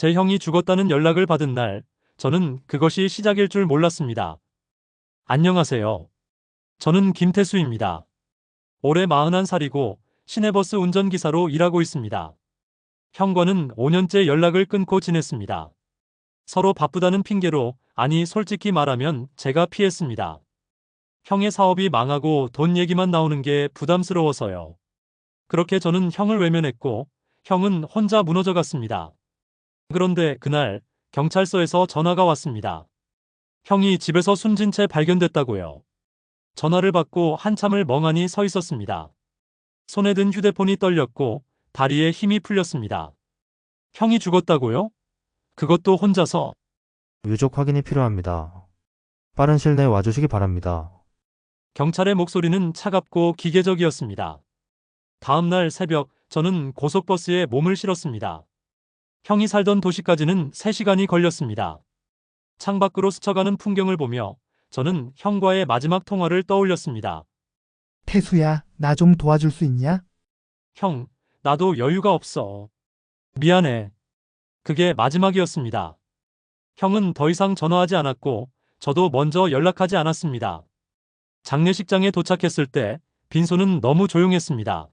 제 형이 죽었다는 연락을 받은 날, 저는 그것이 시작일 줄 몰랐습니다. 안녕하세요. 저는 김태수입니다. 올해 41살이고 시내버스 운전기사로 일하고 있습니다. 형과는 5년째 연락을 끊고 지냈습니다. 서로 바쁘다는 핑계로, 아니 솔직히 말하면 제가 피했습니다. 형의 사업이 망하고 돈 얘기만 나오는 게 부담스러워서요. 그렇게 저는 형을 외면했고 형은 혼자 무너져 갔습니다. 그런데 그날 경찰서에서 전화가 왔습니다. 형이 집에서 숨진 채 발견됐다고요. 전화를 받고 한참을 멍하니 서 있었습니다. 손에 든 휴대폰이 떨렸고 다리에 힘이 풀렸습니다. 형이 죽었다고요? 그것도 혼자서? 유족 확인이 필요합니다. 빠른 시일 내에 와주시기 바랍니다. 경찰의 목소리는 차갑고 기계적이었습니다. 다음 날 새벽 저는 고속버스에 몸을 실었습니다. 형이 살던 도시까지는 3시간이 걸렸습니다. 창밖으로 스쳐가는 풍경을 보며 저는 형과의 마지막 통화를 떠올렸습니다. 태수야, 나 좀 도와줄 수 있냐? 형, 나도 여유가 없어. 미안해. 그게 마지막이었습니다. 형은 더 이상 전화하지 않았고 저도 먼저 연락하지 않았습니다. 장례식장에 도착했을 때 빈소는 너무 조용했습니다.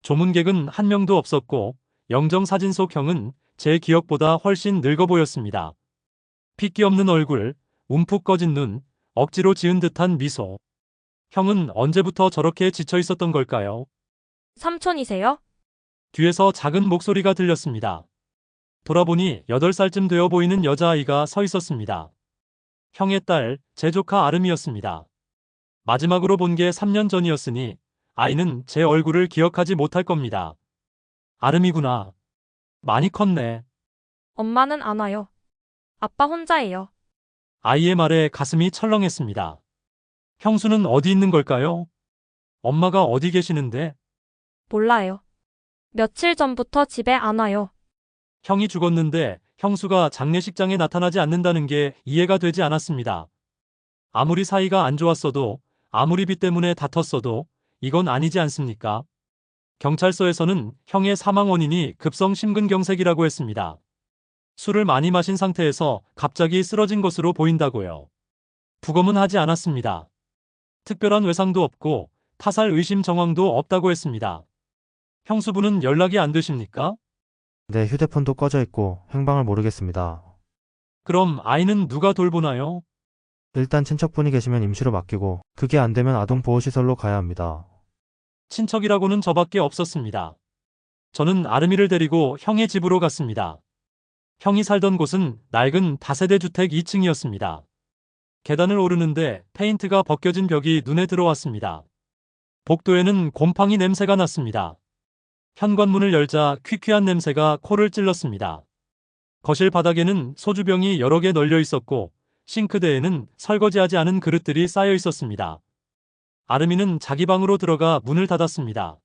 조문객은 한 명도 없었고 영정사진 속 형은 제 기억보다 훨씬 늙어 보였습니다. 핏기 없는 얼굴, 움푹 꺼진 눈, 억지로 지은 듯한 미소. 형은 언제부터 저렇게 지쳐 있었던 걸까요? 삼촌이세요? 뒤에서 작은 목소리가 들렸습니다. 돌아보니 8살쯤 되어 보이는 여자아이가 서 있었습니다. 형의 딸, 제 조카 아름이었습니다. 마지막으로 본 게 3년 전이었으니 아이는 제 얼굴을 기억하지 못할 겁니다. 아름이구나. 많이 컸네. 엄마는 안 와요. 아빠 혼자예요. 아이의 말에 가슴이 철렁했습니다. 형수는 어디 있는 걸까요? 엄마가 어디 계시는데? 몰라요. 며칠 전부터 집에 안 와요. 형이 죽었는데 형수가 장례식장에 나타나지 않는다는 게 이해가 되지 않았습니다. 아무리 사이가 안 좋았어도, 아무리 빚 때문에 다퉜어도 이건 아니지 않습니까? 경찰서에서는 형의 사망 원인이 급성 심근경색이라고 했습니다. 술을 많이 마신 상태에서 갑자기 쓰러진 것으로 보인다고요. 부검은 하지 않았습니다. 특별한 외상도 없고 타살 의심 정황도 없다고 했습니다. 형수분은 연락이 안 되십니까? 내 휴대폰도 꺼져 있고 행방을 모르겠습니다. 그럼 아이는 누가 돌보나요? 일단 친척분이 계시면 임시로 맡기고 그게 안 되면 아동보호시설로 가야 합니다. 친척이라고는 저밖에 없었습니다. 저는 아름이를 데리고 형의 집으로 갔습니다. 형이 살던 곳은 낡은 다세대 주택 2층이었습니다. 계단을 오르는데 페인트가 벗겨진 벽이 눈에 들어왔습니다. 복도에는 곰팡이 냄새가 났습니다. 현관문을 열자 퀴퀴한 냄새가 코를 찔렀습니다. 거실 바닥에는 소주병이 여러 개 널려 있었고 싱크대에는 설거지하지 않은 그릇들이 쌓여 있었습니다. 아름이는 자기 방으로 들어가 문을 닫았습니다.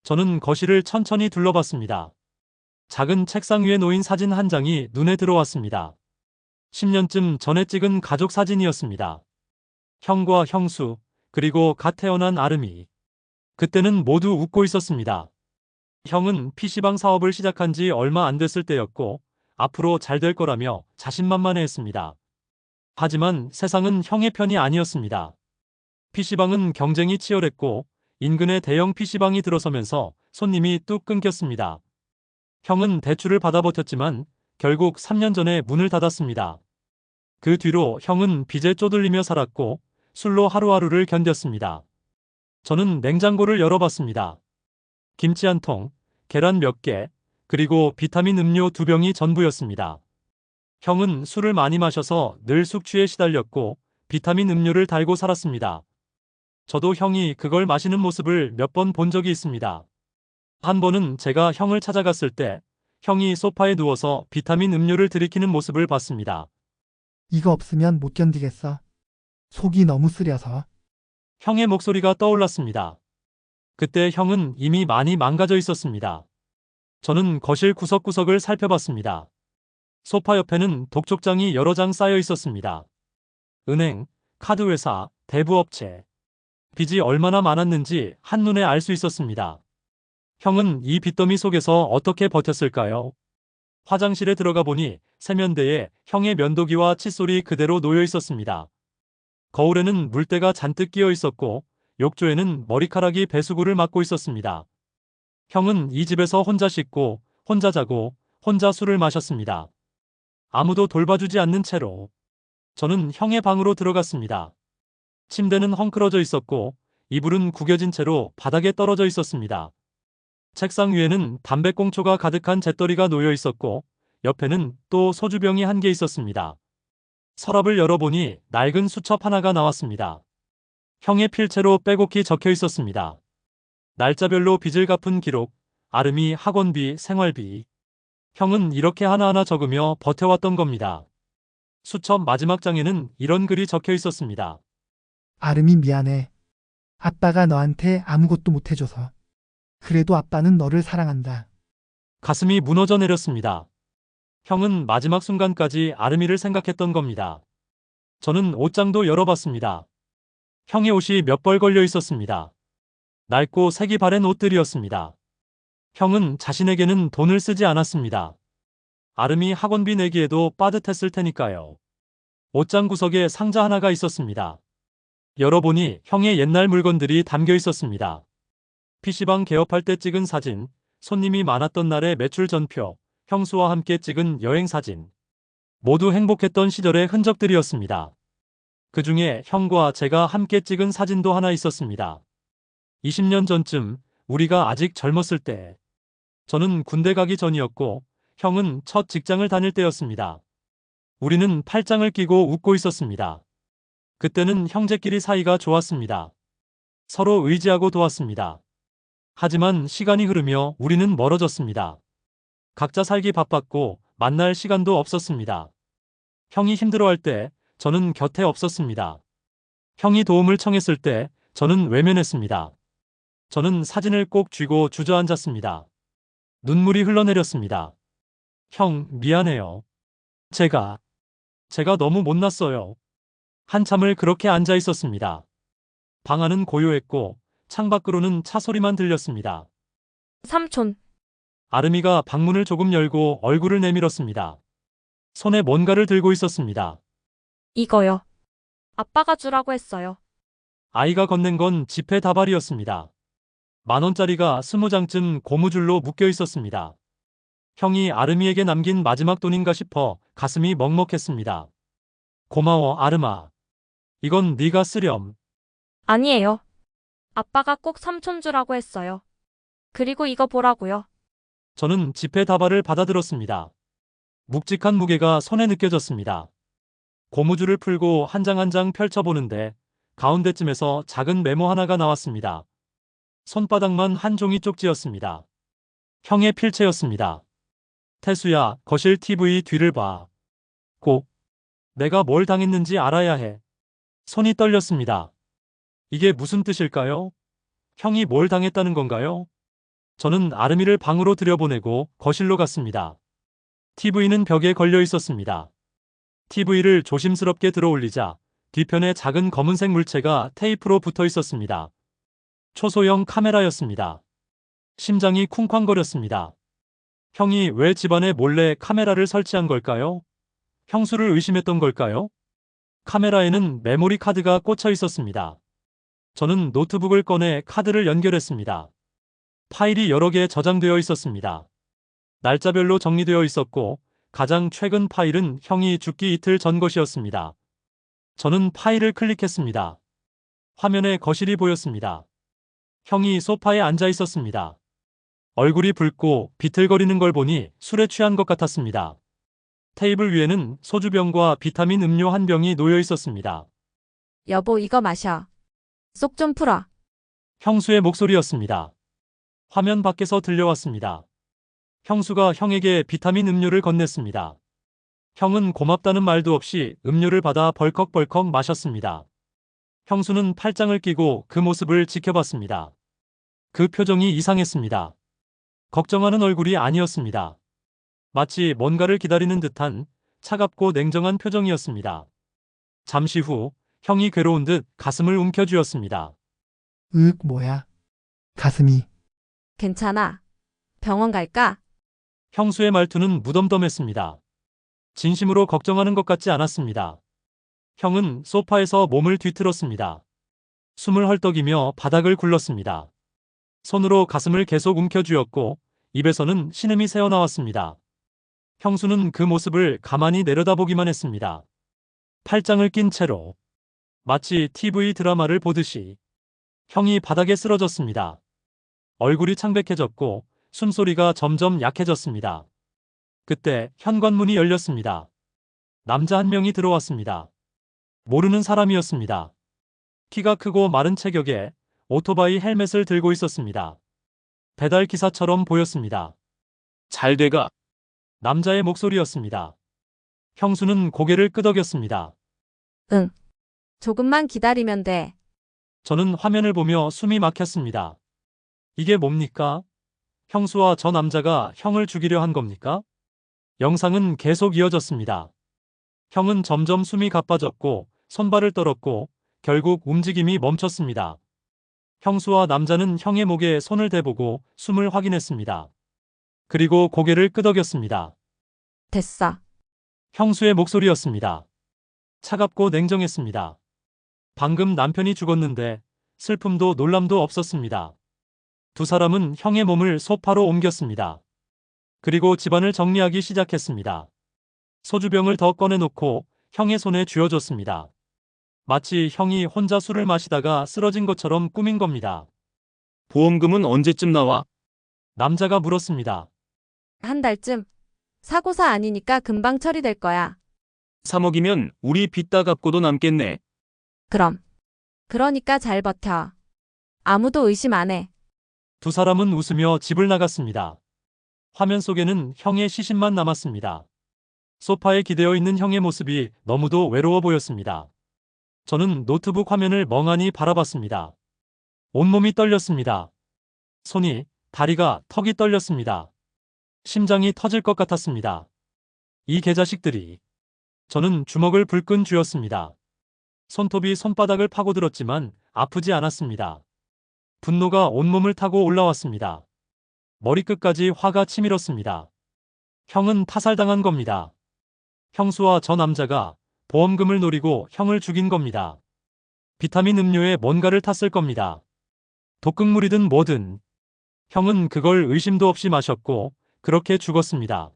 저는 거실을 천천히 둘러봤습니다. 작은 책상 위에 놓인 사진 한 장이 눈에 들어왔습니다. 10년쯤 전에 찍은 가족 사진이었습니다. 형과 형수, 그리고 갓 태어난 아름이. 그때는 모두 웃고 있었습니다. 형은 PC방 사업을 시작한 지 얼마 안 됐을 때였고 앞으로 잘 될 거라며 자신만만해했습니다. 하지만 세상은 형의 편이 아니었습니다. PC방은 경쟁이 치열했고 인근에 대형 PC방이 들어서면서 손님이 뚝 끊겼습니다. 형은 대출을 받아 버텼지만 결국 3년 전에 문을 닫았습니다. 그 뒤로 형은 빚에 쪼들리며 살았고 술로 하루하루를 견뎠습니다. 저는 냉장고를 열어봤습니다. 김치 한 통, 계란 몇 개, 그리고 비타민 음료 2병이 전부였습니다. 형은 술을 많이 마셔서 늘 숙취에 시달렸고 비타민 음료를 달고 살았습니다. 저도 형이 그걸 마시는 모습을 몇 번 본 적이 있습니다. 한 번은 제가 형을 찾아갔을 때 형이 소파에 누워서 비타민 음료를 들이키는 모습을 봤습니다. 이거 없으면 못 견디겠어. 속이 너무 쓰려서. 형의 목소리가 떠올랐습니다. 그때 형은 이미 많이 망가져 있었습니다. 저는 거실 구석구석을 살펴봤습니다. 소파 옆에는 독촉장이 여러 장 쌓여 있었습니다. 은행, 카드회사, 대부업체. 빚이 얼마나 많았는지 한눈에 알 수 있었습니다. 형은 이 빚더미 속에서 어떻게 버텼을까요? 화장실에 들어가 보니 세면대에 형의 면도기와 칫솔이 그대로 놓여 있었습니다. 거울에는 물때가 잔뜩 끼어 있었고 욕조에는 머리카락이 배수구를 막고 있었습니다. 형은 이 집에서 혼자 씻고 혼자 자고 혼자 술을 마셨습니다. 아무도 돌봐주지 않는 채로 저는 형의 방으로 들어갔습니다. 침대는 헝클어져 있었고 이불은 구겨진 채로 바닥에 떨어져 있었습니다. 책상 위에는 담배꽁초가 가득한 재떨이가 놓여 있었고 옆에는 또 소주병이 한 개 있었습니다. 서랍을 열어보니 낡은 수첩 하나가 나왔습니다. 형의 필체로 빼곡히 적혀 있었습니다. 날짜별로 빚을 갚은 기록, 아름이 학원비, 생활비. 형은 이렇게 하나하나 적으며 버텨왔던 겁니다. 수첩 마지막 장에는 이런 글이 적혀 있었습니다. 아름이 미안해. 아빠가 너한테 아무것도 못 해줘서. 그래도 아빠는 너를 사랑한다. 가슴이 무너져 내렸습니다. 형은 마지막 순간까지 아름이를 생각했던 겁니다. 저는 옷장도 열어봤습니다. 형의 옷이 몇 벌 걸려 있었습니다. 낡고 색이 바랜 옷들이었습니다. 형은 자신에게는 돈을 쓰지 않았습니다. 아름이 학원비 내기에도 빠듯했을 테니까요. 옷장 구석에 상자 하나가 있었습니다. 열어보니 형의 옛날 물건들이 담겨 있었습니다. PC방 개업할 때 찍은 사진, 손님이 많았던 날의 매출 전표, 형수와 함께 찍은 여행 사진. 모두 행복했던 시절의 흔적들이었습니다. 그 중에 형과 제가 함께 찍은 사진도 하나 있었습니다. 20년 전쯤 우리가 아직 젊었을 때. 저는 군대 가기 전이었고 형은 첫 직장을 다닐 때였습니다. 우리는 팔짱을 끼고 웃고 있었습니다. 그때는 형제끼리 사이가 좋았습니다. 서로 의지하고 도왔습니다. 하지만 시간이 흐르며 우리는 멀어졌습니다. 각자 살기 바빴고 만날 시간도 없었습니다. 형이 힘들어할 때 저는 곁에 없었습니다. 형이 도움을 청했을 때 저는 외면했습니다. 저는 사진을 꼭 쥐고 주저앉았습니다. 눈물이 흘러내렸습니다. 형, 미안해요. 제가 너무 못났어요. 한참을 그렇게 앉아 있었습니다. 방 안은 고요했고 창밖으로는 차 소리만 들렸습니다. 삼촌, 아름이가 방문을 조금 열고 얼굴을 내밀었습니다. 손에 뭔가를 들고 있었습니다. 이거요. 아빠가 주라고 했어요. 아이가 건넨 건 지폐 다발이었습니다. 10,000원짜리가 20장쯤 고무줄로 묶여 있었습니다. 형이 아름이에게 남긴 마지막 돈인가 싶어 가슴이 먹먹했습니다. 고마워, 아름아. 이건 네가 쓰렴. 아니에요. 아빠가 꼭 삼촌 주라고 했어요. 그리고 이거 보라고요. 저는 지폐 다발을 받아들었습니다. 묵직한 무게가 손에 느껴졌습니다. 고무줄을 풀고 한 장 한 장 펼쳐보는데 가운데쯤에서 작은 메모 하나가 나왔습니다. 손바닥만 한 종이 쪽지였습니다. 형의 필체였습니다. 태수야, 거실 TV 뒤를 봐. 꼭 내가 뭘 당했는지 알아야 해. 손이 떨렸습니다. 이게 무슨 뜻일까요? 형이 뭘 당했다는 건가요? 저는 아름이를 방으로 들여보내고 거실로 갔습니다. TV는 벽에 걸려 있었습니다. TV를 조심스럽게 들어올리자 뒤편에 작은 검은색 물체가 테이프로 붙어 있었습니다. 초소형 카메라였습니다. 심장이 쿵쾅거렸습니다. 형이 왜 집안에 몰래 카메라를 설치한 걸까요? 형수를 의심했던 걸까요? 카메라에는 메모리 카드가 꽂혀 있었습니다. 저는 노트북을 꺼내 카드를 연결했습니다. 파일이 여러 개 저장되어 있었습니다. 날짜별로 정리되어 있었고 가장 최근 파일은 형이 죽기 이틀 전 것이었습니다. 저는 파일을 클릭했습니다. 화면에 거실이 보였습니다. 형이 소파에 앉아 있었습니다. 얼굴이 붉고 비틀거리는 걸 보니 술에 취한 것 같았습니다. 테이블 위에는 소주병과 비타민 음료 한 병이 놓여 있었습니다. 여보, 이거 마셔. 속 좀 풀어. 형수의 목소리였습니다. 화면 밖에서 들려왔습니다. 형수가 형에게 비타민 음료를 건넸습니다. 형은 고맙다는 말도 없이 음료를 받아 벌컥벌컥 마셨습니다. 형수는 팔짱을 끼고 그 모습을 지켜봤습니다. 그 표정이 이상했습니다. 걱정하는 얼굴이 아니었습니다. 마치 뭔가를 기다리는 듯한 차갑고 냉정한 표정이었습니다. 잠시 후 형이 괴로운 듯 가슴을 움켜쥐었습니다. 뭐야. 가슴이. 괜찮아. 병원 갈까? 형수의 말투는 무덤덤했습니다. 진심으로 걱정하는 것 같지 않았습니다. 형은 소파에서 몸을 뒤틀었습니다. 숨을 헐떡이며 바닥을 굴렀습니다. 손으로 가슴을 계속 움켜쥐었고 입에서는 신음이 새어나왔습니다. 형수는 그 모습을 가만히 내려다보기만 했습니다. 팔짱을 낀 채로 마치 TV 드라마를 보듯이 형이 바닥에 쓰러졌습니다. 얼굴이 창백해졌고 숨소리가 점점 약해졌습니다. 그때 현관문이 열렸습니다. 남자 한 명이 들어왔습니다. 모르는 사람이었습니다. 키가 크고 마른 체격에 오토바이 헬멧을 들고 있었습니다. 배달 기사처럼 보였습니다. 잘 돼가. 남자의 목소리였습니다. 형수는 고개를 끄덕였습니다. 응. 조금만 기다리면 돼. 저는 화면을 보며 숨이 막혔습니다. 이게 뭡니까? 형수와 저 남자가 형을 죽이려 한 겁니까? 영상은 계속 이어졌습니다. 형은 점점 숨이 가빠졌고 손발을 떨었고 결국 움직임이 멈췄습니다. 형수와 남자는 형의 목에 손을 대보고 숨을 확인했습니다. 그리고 고개를 끄덕였습니다. 됐어. 형수의 목소리였습니다. 차갑고 냉정했습니다. 방금 남편이 죽었는데 슬픔도 놀람도 없었습니다. 두 사람은 형의 몸을 소파로 옮겼습니다. 그리고 집안을 정리하기 시작했습니다. 소주병을 더 꺼내놓고 형의 손에 쥐어줬습니다. 마치 형이 혼자 술을 마시다가 쓰러진 것처럼 꾸민 겁니다. 보험금은 언제쯤 나와? 남자가 물었습니다. 한 달쯤. 사고사 아니니까 금방 처리될 거야. 3억이면 우리 빚 다 갚고도 남겠네. 그럼. 그러니까 잘 버텨. 아무도 의심 안 해. 두 사람은 웃으며 집을 나갔습니다. 화면 속에는 형의 시신만 남았습니다. 소파에 기대어 있는 형의 모습이 너무도 외로워 보였습니다. 저는 노트북 화면을 멍하니 바라봤습니다. 온몸이 떨렸습니다. 손이, 다리가, 턱이 떨렸습니다. 심장이 터질 것 같았습니다. 이 개자식들이. 저는 주먹을 불끈 쥐었습니다. 손톱이 손바닥을 파고들었지만 아프지 않았습니다. 분노가 온몸을 타고 올라왔습니다. 머리끝까지 화가 치밀었습니다. 형은 타살당한 겁니다. 형수와 저 남자가 보험금을 노리고 형을 죽인 겁니다. 비타민 음료에 뭔가를 탔을 겁니다. 독극물이든 뭐든. 형은 그걸 의심도 없이 마셨고 그렇게 죽었습니다.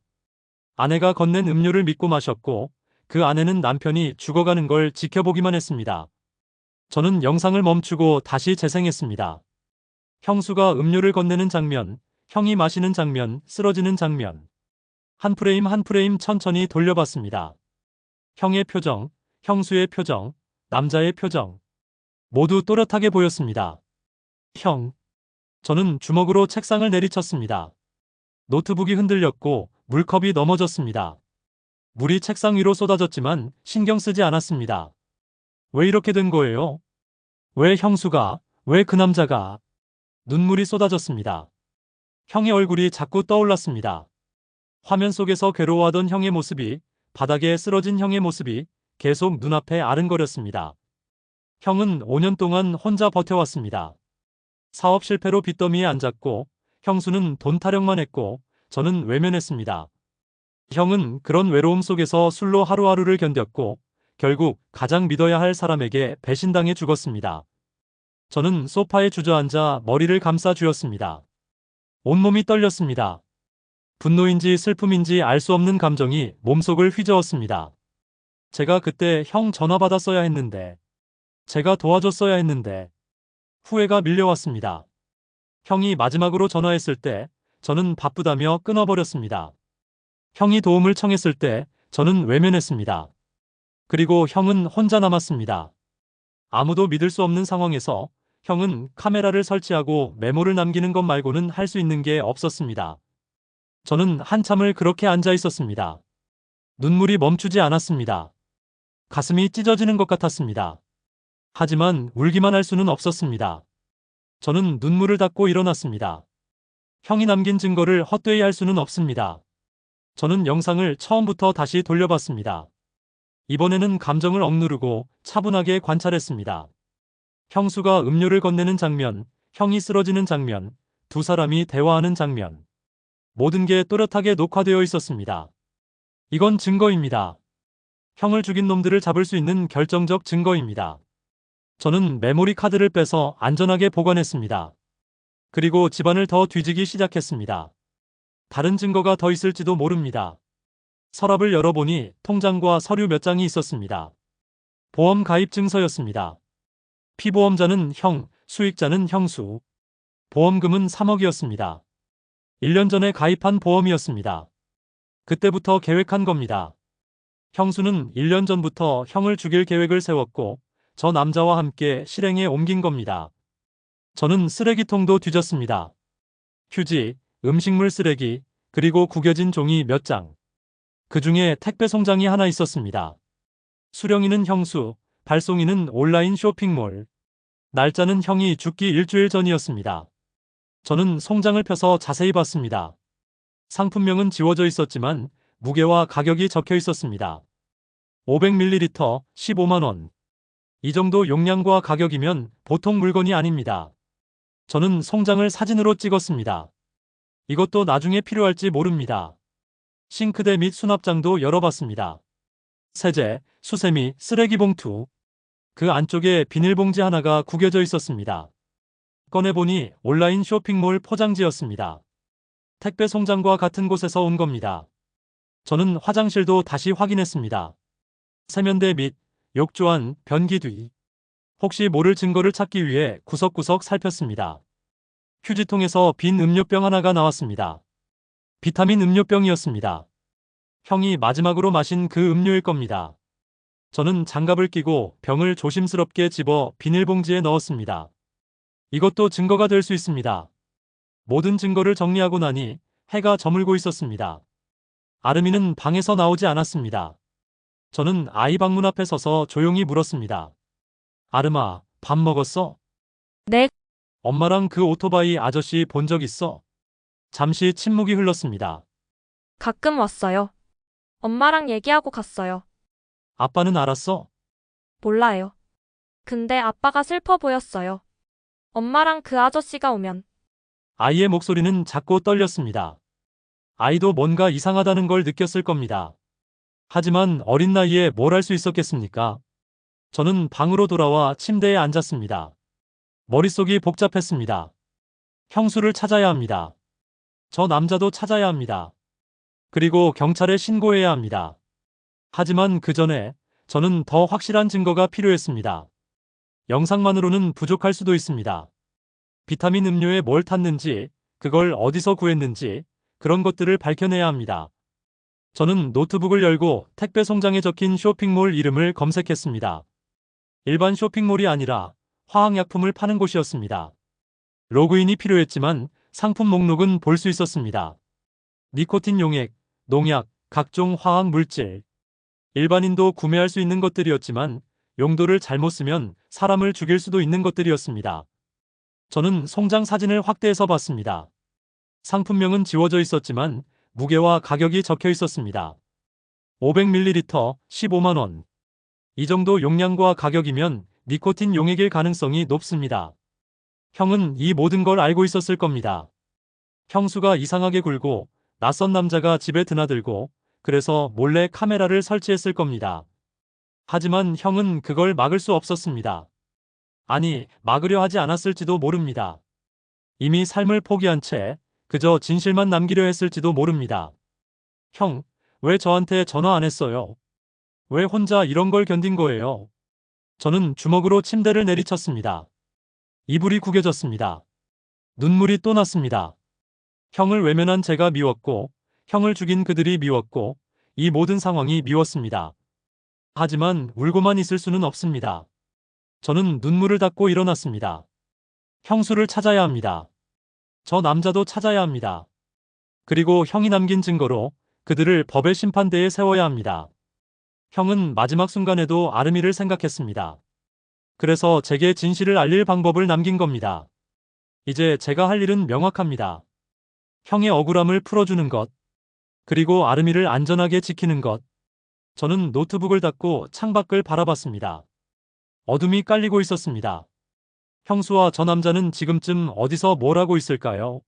아내가 건넨 음료를 믿고 마셨고 그 아내는 남편이 죽어가는 걸 지켜보기만 했습니다. 저는 영상을 멈추고 다시 재생했습니다. 형수가 음료를 건네는 장면, 형이 마시는 장면, 쓰러지는 장면. 한 프레임 한 프레임 천천히 돌려봤습니다. 형의 표정, 형수의 표정, 남자의 표정. 모두 또렷하게 보였습니다. 형. 저는 주먹으로 책상을 내리쳤습니다. 노트북이 흔들렸고 물컵이 넘어졌습니다. 물이 책상 위로 쏟아졌지만 신경 쓰지 않았습니다. 왜 이렇게 된 거예요? 왜 형수가, 왜 그 남자가? 눈물이 쏟아졌습니다. 형의 얼굴이 자꾸 떠올랐습니다. 화면 속에서 괴로워하던 형의 모습이, 바닥에 쓰러진 형의 모습이 계속 눈앞에 아른거렸습니다. 형은 5년 동안 혼자 버텨왔습니다. 사업 실패로 빚더미에 앉았고, 형수는 돈 타령만 했고, 저는 외면했습니다. 형은 그런 외로움 속에서 술로 하루하루를 견뎠고, 결국 가장 믿어야 할 사람에게 배신당해 죽었습니다. 저는 소파에 주저앉아 머리를 감싸 쥐었습니다. 온몸이 떨렸습니다. 분노인지 슬픔인지 알 수 없는 감정이 몸속을 휘저었습니다. 제가 그때 형 전화 받았어야 했는데, 제가 도와줬어야 했는데, 후회가 밀려왔습니다. 형이 마지막으로 전화했을 때 저는 바쁘다며 끊어버렸습니다. 형이 도움을 청했을 때 저는 외면했습니다. 그리고 형은 혼자 남았습니다. 아무도 믿을 수 없는 상황에서 형은 카메라를 설치하고 메모를 남기는 것 말고는 할 수 있는 게 없었습니다. 저는 한참을 그렇게 앉아 있었습니다. 눈물이 멈추지 않았습니다. 가슴이 찢어지는 것 같았습니다. 하지만 울기만 할 수는 없었습니다. 저는 눈물을 닦고 일어났습니다. 형이 남긴 증거를 헛되이 할 수는 없습니다. 저는 영상을 처음부터 다시 돌려봤습니다. 이번에는 감정을 억누르고 차분하게 관찰했습니다. 형수가 음료를 건네는 장면, 형이 쓰러지는 장면, 두 사람이 대화하는 장면. 모든 게 또렷하게 녹화되어 있었습니다. 이건 증거입니다. 형을 죽인 놈들을 잡을 수 있는 결정적 증거입니다. 저는 메모리 카드를 빼서 안전하게 보관했습니다. 그리고 집안을 더 뒤지기 시작했습니다. 다른 증거가 더 있을지도 모릅니다. 서랍을 열어보니 통장과 서류 몇 장이 있었습니다. 보험 가입 증서였습니다. 피보험자는 형, 수익자는 형수. 보험금은 3억이었습니다. 1년 전에 가입한 보험이었습니다. 그때부터 계획한 겁니다. 형수는 1년 전부터 형을 죽일 계획을 세웠고 저 남자와 함께 실행에 옮긴 겁니다. 저는 쓰레기통도 뒤졌습니다. 휴지, 음식물 쓰레기, 그리고 구겨진 종이 몇 장. 그 중에 택배 송장이 하나 있었습니다. 수령인은 형수, 발송인은 온라인 쇼핑몰. 날짜는 형이 죽기 일주일 전이었습니다. 저는 송장을 펴서 자세히 봤습니다. 상품명은 지워져 있었지만 무게와 가격이 적혀 있었습니다. 500ml 15만 원. 이 정도 용량과 가격이면 보통 물건이 아닙니다. 저는 송장을 사진으로 찍었습니다. 이것도 나중에 필요할지 모릅니다. 싱크대 및 수납장도 열어봤습니다. 세제, 수세미, 쓰레기 봉투. 그 안쪽에 비닐봉지 하나가 구겨져 있었습니다. 꺼내보니 온라인 쇼핑몰 포장지였습니다. 택배 송장과 같은 곳에서 온 겁니다. 저는 화장실도 다시 확인했습니다. 세면대 및 욕조안, 변기 뒤. 혹시 모를 증거를 찾기 위해 구석구석 살폈습니다. 휴지통에서 빈 음료병 하나가 나왔습니다. 비타민 음료병이었습니다. 형이 마지막으로 마신 그 음료일 겁니다. 저는 장갑을 끼고 병을 조심스럽게 집어 비닐봉지에 넣었습니다. 이것도 증거가 될 수 있습니다. 모든 증거를 정리하고 나니 해가 저물고 있었습니다. 아름이는 방에서 나오지 않았습니다. 저는 아이 방문 앞에 서서 조용히 물었습니다. 아름아, 밥 먹었어? 네, 엄마랑 그 오토바이 아저씨 본 적 있어? 잠시 침묵이 흘렀습니다. 가끔 왔어요. 엄마랑 얘기하고 갔어요. 아빠는 알았어? 몰라요. 근데 아빠가 슬퍼 보였어요. 엄마랑 그 아저씨가 오면. 아이의 목소리는 작고 떨렸습니다. 아이도 뭔가 이상하다는 걸 느꼈을 겁니다. 하지만 어린 나이에 뭘 할 수 있었겠습니까? 저는 방으로 돌아와 침대에 앉았습니다. 머릿속이 복잡했습니다. 형수를 찾아야 합니다. 저 남자도 찾아야 합니다. 그리고 경찰에 신고해야 합니다. 하지만 그 전에 저는 더 확실한 증거가 필요했습니다. 영상만으로는 부족할 수도 있습니다. 비타민 음료에 뭘 탔는지, 그걸 어디서 구했는지, 그런 것들을 밝혀내야 합니다. 저는 노트북을 열고 택배 송장에 적힌 쇼핑몰 이름을 검색했습니다. 일반 쇼핑몰이 아니라 화학약품을 파는 곳이었습니다. 로그인이 필요했지만 상품 목록은 볼 수 있었습니다. 니코틴 용액, 농약, 각종 화학 물질. 일반인도 구매할 수 있는 것들이었지만 용도를 잘못 쓰면 사람을 죽일 수도 있는 것들이었습니다. 저는 송장 사진을 확대해서 봤습니다. 상품명은 지워져 있었지만 무게와 가격이 적혀 있었습니다. 500ml 15만 원. 이 정도 용량과 가격이면 니코틴 용액일 가능성이 높습니다. 형은 이 모든 걸 알고 있었을 겁니다. 형수가 이상하게 굴고 낯선 남자가 집에 드나들고 그래서 몰래 카메라를 설치했을 겁니다. 하지만 형은 그걸 막을 수 없었습니다. 아니, 막으려 하지 않았을지도 모릅니다. 이미 삶을 포기한 채 그저 진실만 남기려 했을지도 모릅니다. 형, 왜 저한테 전화 안 했어요? 왜 혼자 이런 걸 견딘 거예요? 저는 주먹으로 침대를 내리쳤습니다. 이불이 구겨졌습니다. 눈물이 또 났습니다. 형을 외면한 제가 미웠고, 형을 죽인 그들이 미웠고, 이 모든 상황이 미웠습니다. 하지만 울고만 있을 수는 없습니다. 저는 눈물을 닦고 일어났습니다. 형수를 찾아야 합니다. 저 남자도 찾아야 합니다. 그리고 형이 남긴 증거로 그들을 법의 심판대에 세워야 합니다. 형은 마지막 순간에도 아름이를 생각했습니다. 그래서 제게 진실을 알릴 방법을 남긴 겁니다. 이제 제가 할 일은 명확합니다. 형의 억울함을 풀어주는 것, 그리고 아름이를 안전하게 지키는 것. 저는 노트북을 닫고 창밖을 바라봤습니다. 어둠이 깔리고 있었습니다. 형수와 저 남자는 지금쯤 어디서 뭘 하고 있을까요?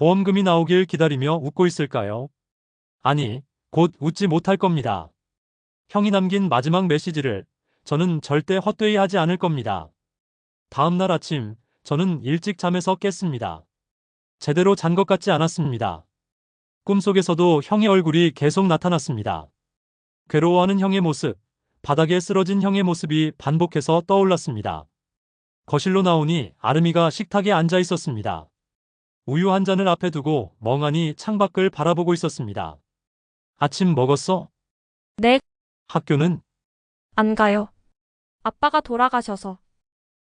보험금이 나오길 기다리며 웃고 있을까요? 아니, 곧 웃지 못할 겁니다. 형이 남긴 마지막 메시지를 저는 절대 헛되이 하지 않을 겁니다. 다음 날 아침, 저는 일찍 잠에서 깼습니다. 제대로 잔 것 같지 않았습니다. 꿈속에서도 형의 얼굴이 계속 나타났습니다. 괴로워하는 형의 모습, 바닥에 쓰러진 형의 모습이 반복해서 떠올랐습니다. 거실로 나오니 아름이가 식탁에 앉아 있었습니다. 우유 한 잔을 앞에 두고 멍하니 창밖을 바라보고 있었습니다. 아침 먹었어? 네, 학교는? 안 가요. 아빠가 돌아가셔서.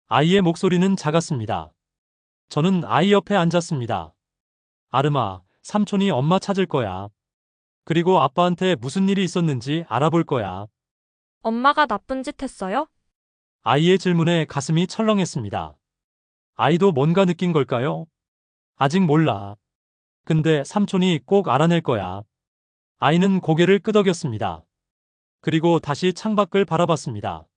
아이의 목소리는 작았습니다. 저는 아이 옆에 앉았습니다. 아름아, 삼촌이 엄마 찾을 거야. 그리고 아빠한테 무슨 일이 있었는지 알아볼 거야. 엄마가 나쁜 짓 했어요? 아이의 질문에 가슴이 철렁했습니다. 아이도 뭔가 느낀 걸까요? 아직 몰라. 근데 삼촌이 꼭 알아낼 거야. 아이는 고개를 끄덕였습니다. 그리고 다시 창밖을 바라봤습니다.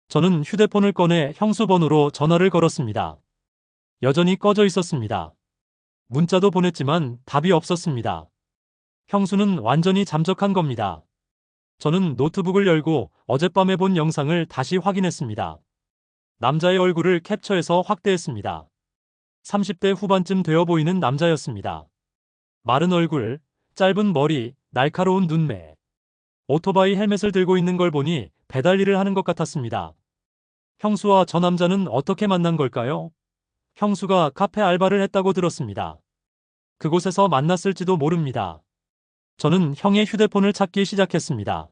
저는 휴대폰을 꺼내 형수 번호로 전화를 걸었습니다. 여전히 꺼져 있었습니다. 문자도 보냈지만 답이 없었습니다. 형수는 완전히 잠적한 겁니다. 저는 노트북을 열고 어젯밤에 본 영상을 다시 확인했습니다. 남자의 얼굴을 캡처해서 확대했습니다. 30대 후반쯤 되어 보이는 남자였습니다. 마른 얼굴, 짧은 머리, 날카로운 눈매. 오토바이 헬멧을 들고 있는 걸 보니 배달 일을 하는 것 같았습니다. 형수와 저 남자는 어떻게 만난 걸까요? 형수가 카페 알바를 했다고 들었습니다. 그곳에서 만났을지도 모릅니다. 저는 형의 휴대폰을 찾기 시작했습니다.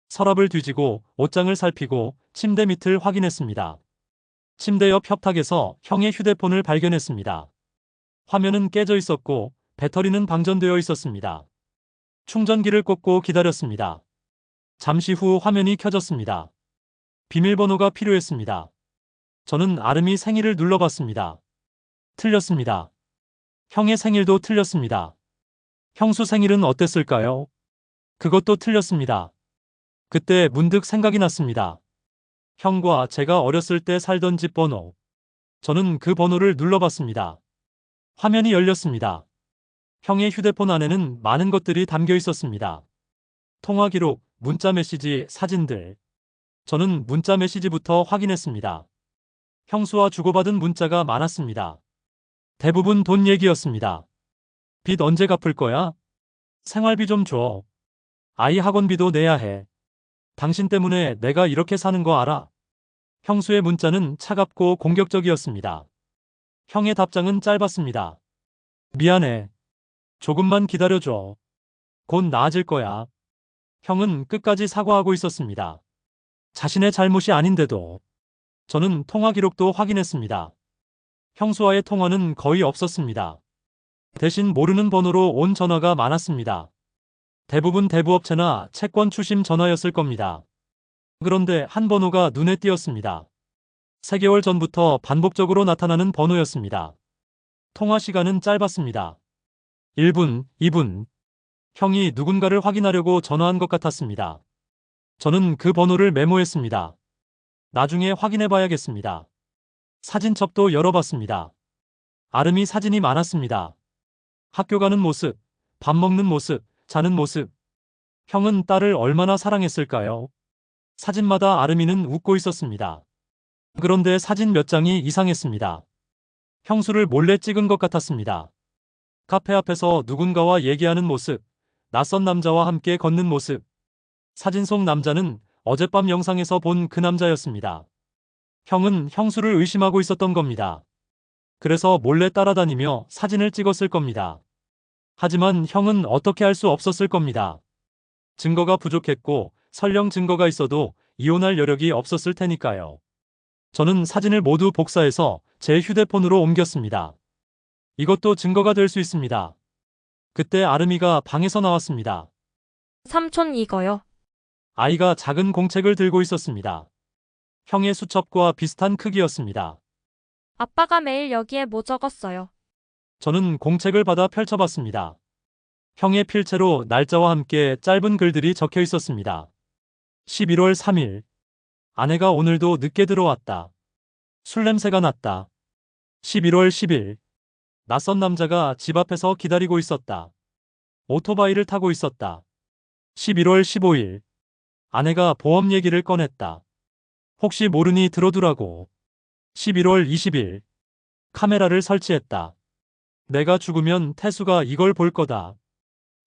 서랍을 뒤지고 옷장을 살피고 침대 밑을 확인했습니다. 침대 옆 협탁에서 형의 휴대폰을 발견했습니다. 화면은 깨져 있었고 배터리는 방전되어 있었습니다. 충전기를 꽂고 기다렸습니다. 잠시 후 화면이 켜졌습니다. 비밀번호가 필요했습니다. 저는 아름이 생일을 눌러봤습니다. 틀렸습니다. 형의 생일도 틀렸습니다. 형수 생일은 어땠을까요? 그것도 틀렸습니다. 그때 문득 생각이 났습니다. 형과 제가 어렸을 때 살던 집 번호. 저는 그 번호를 눌러봤습니다. 화면이 열렸습니다. 형의 휴대폰 안에는 많은 것들이 담겨 있었습니다. 통화 기록, 문자 메시지, 사진들. 저는 문자 메시지부터 확인했습니다. 형수와 주고받은 문자가 많았습니다. 대부분 돈 얘기였습니다. 빚 언제 갚을 거야? 생활비 좀 줘. 아이 학원비도 내야 해. 당신 때문에 내가 이렇게 사는 거 알아? 형수의 문자는 차갑고 공격적이었습니다. 형의 답장은 짧았습니다. 미안해. 조금만 기다려줘. 곧 나아질 거야. 형은 끝까지 사과하고 있었습니다. 자신의 잘못이 아닌데도. 저는 통화 기록도 확인했습니다. 형수와의 통화는 거의 없었습니다. 대신 모르는 번호로 온 전화가 많았습니다. 대부분 대부업체나 채권 추심 전화였을 겁니다. 그런데 한 번호가 눈에 띄었습니다. 3개월 전부터 반복적으로 나타나는 번호였습니다. 통화 시간은 짧았습니다. 1분, 2분. 형이 누군가를 확인하려고 전화한 것 같았습니다. 저는 그 번호를 메모했습니다. 나중에 확인해 봐야겠습니다. 사진첩도 열어봤습니다. 아름이 사진이 많았습니다. 학교 가는 모습, 밥 먹는 모습, 자는 모습. 형은 딸을 얼마나 사랑했을까요? 사진마다 아름이는 웃고 있었습니다. 그런데 사진 몇 장이 이상했습니다. 형수를 몰래 찍은 것 같았습니다. 카페 앞에서 누군가와 얘기하는 모습, 낯선 남자와 함께 걷는 모습. 사진 속 남자는 어젯밤 영상에서 본 그 남자였습니다. 형은 형수를 의심하고 있었던 겁니다. 그래서 몰래 따라다니며 사진을 찍었을 겁니다. 하지만 형은 어떻게 할 수 없었을 겁니다. 증거가 부족했고 설령 증거가 있어도 이혼할 여력이 없었을 테니까요. 저는 사진을 모두 복사해서 제 휴대폰으로 옮겼습니다. 이것도 증거가 될 수 있습니다. 그때 아름이가 방에서 나왔습니다. 삼촌 이거요. 아이가 작은 공책을 들고 있었습니다. 형의 수첩과 비슷한 크기였습니다. 아빠가 매일 여기에 뭐 적었어요? 저는 공책을 받아 펼쳐봤습니다. 형의 필체로 날짜와 함께 짧은 글들이 적혀 있었습니다. 11월 3일. 아내가 오늘도 늦게 들어왔다. 술 냄새가 났다. 11월 10일. 낯선 남자가 집 앞에서 기다리고 있었다. 오토바이를 타고 있었다. 11월 15일. 아내가 보험 얘기를 꺼냈다. 혹시 모르니 들어두라고. 11월 20일. 카메라를 설치했다. 내가 죽으면 태수가 이걸 볼 거다.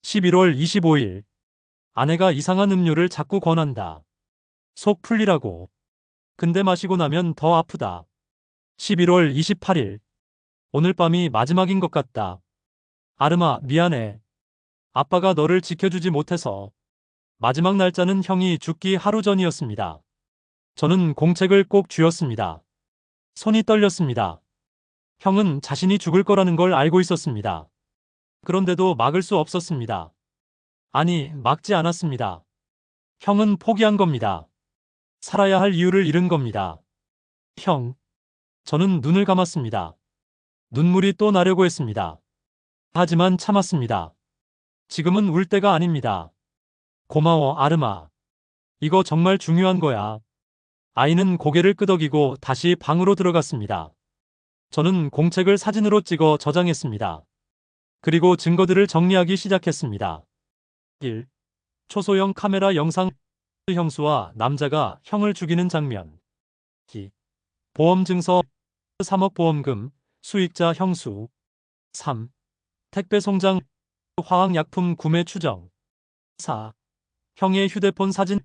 11월 25일. 아내가 이상한 음료를 자꾸 권한다. 속 풀리라고. 근데 마시고 나면 더 아프다. 11월 28일. 오늘 밤이 마지막인 것 같다. 아름아, 미안해. 아빠가 너를 지켜주지 못해서. 마지막 날짜는 형이 죽기 하루 전이었습니다. 저는 공책을 꼭 쥐었습니다. 손이 떨렸습니다. 형은 자신이 죽을 거라는 걸 알고 있었습니다. 그런데도 막을 수 없었습니다. 아니, 막지 않았습니다. 형은 포기한 겁니다. 살아야 할 이유를 잃은 겁니다. 형. 저는 눈을 감았습니다. 눈물이 또 나려고 했습니다. 하지만 참았습니다. 지금은 울 때가 아닙니다. 고마워, 아름아. 이거 정말 중요한 거야. 아이는 고개를 끄덕이고 다시 방으로 들어갔습니다. 저는 공책을 사진으로 찍어 저장했습니다. 그리고 증거들을 정리하기 시작했습니다. 1. 초소형 카메라 영상. 형수와 남자가 형을 죽이는 장면. 2. 보험 증서. 3억 보험금. 수익자 형수. 3. 택배 송장. 화학약품 구매 추정. 4. 형의 휴대폰 사진.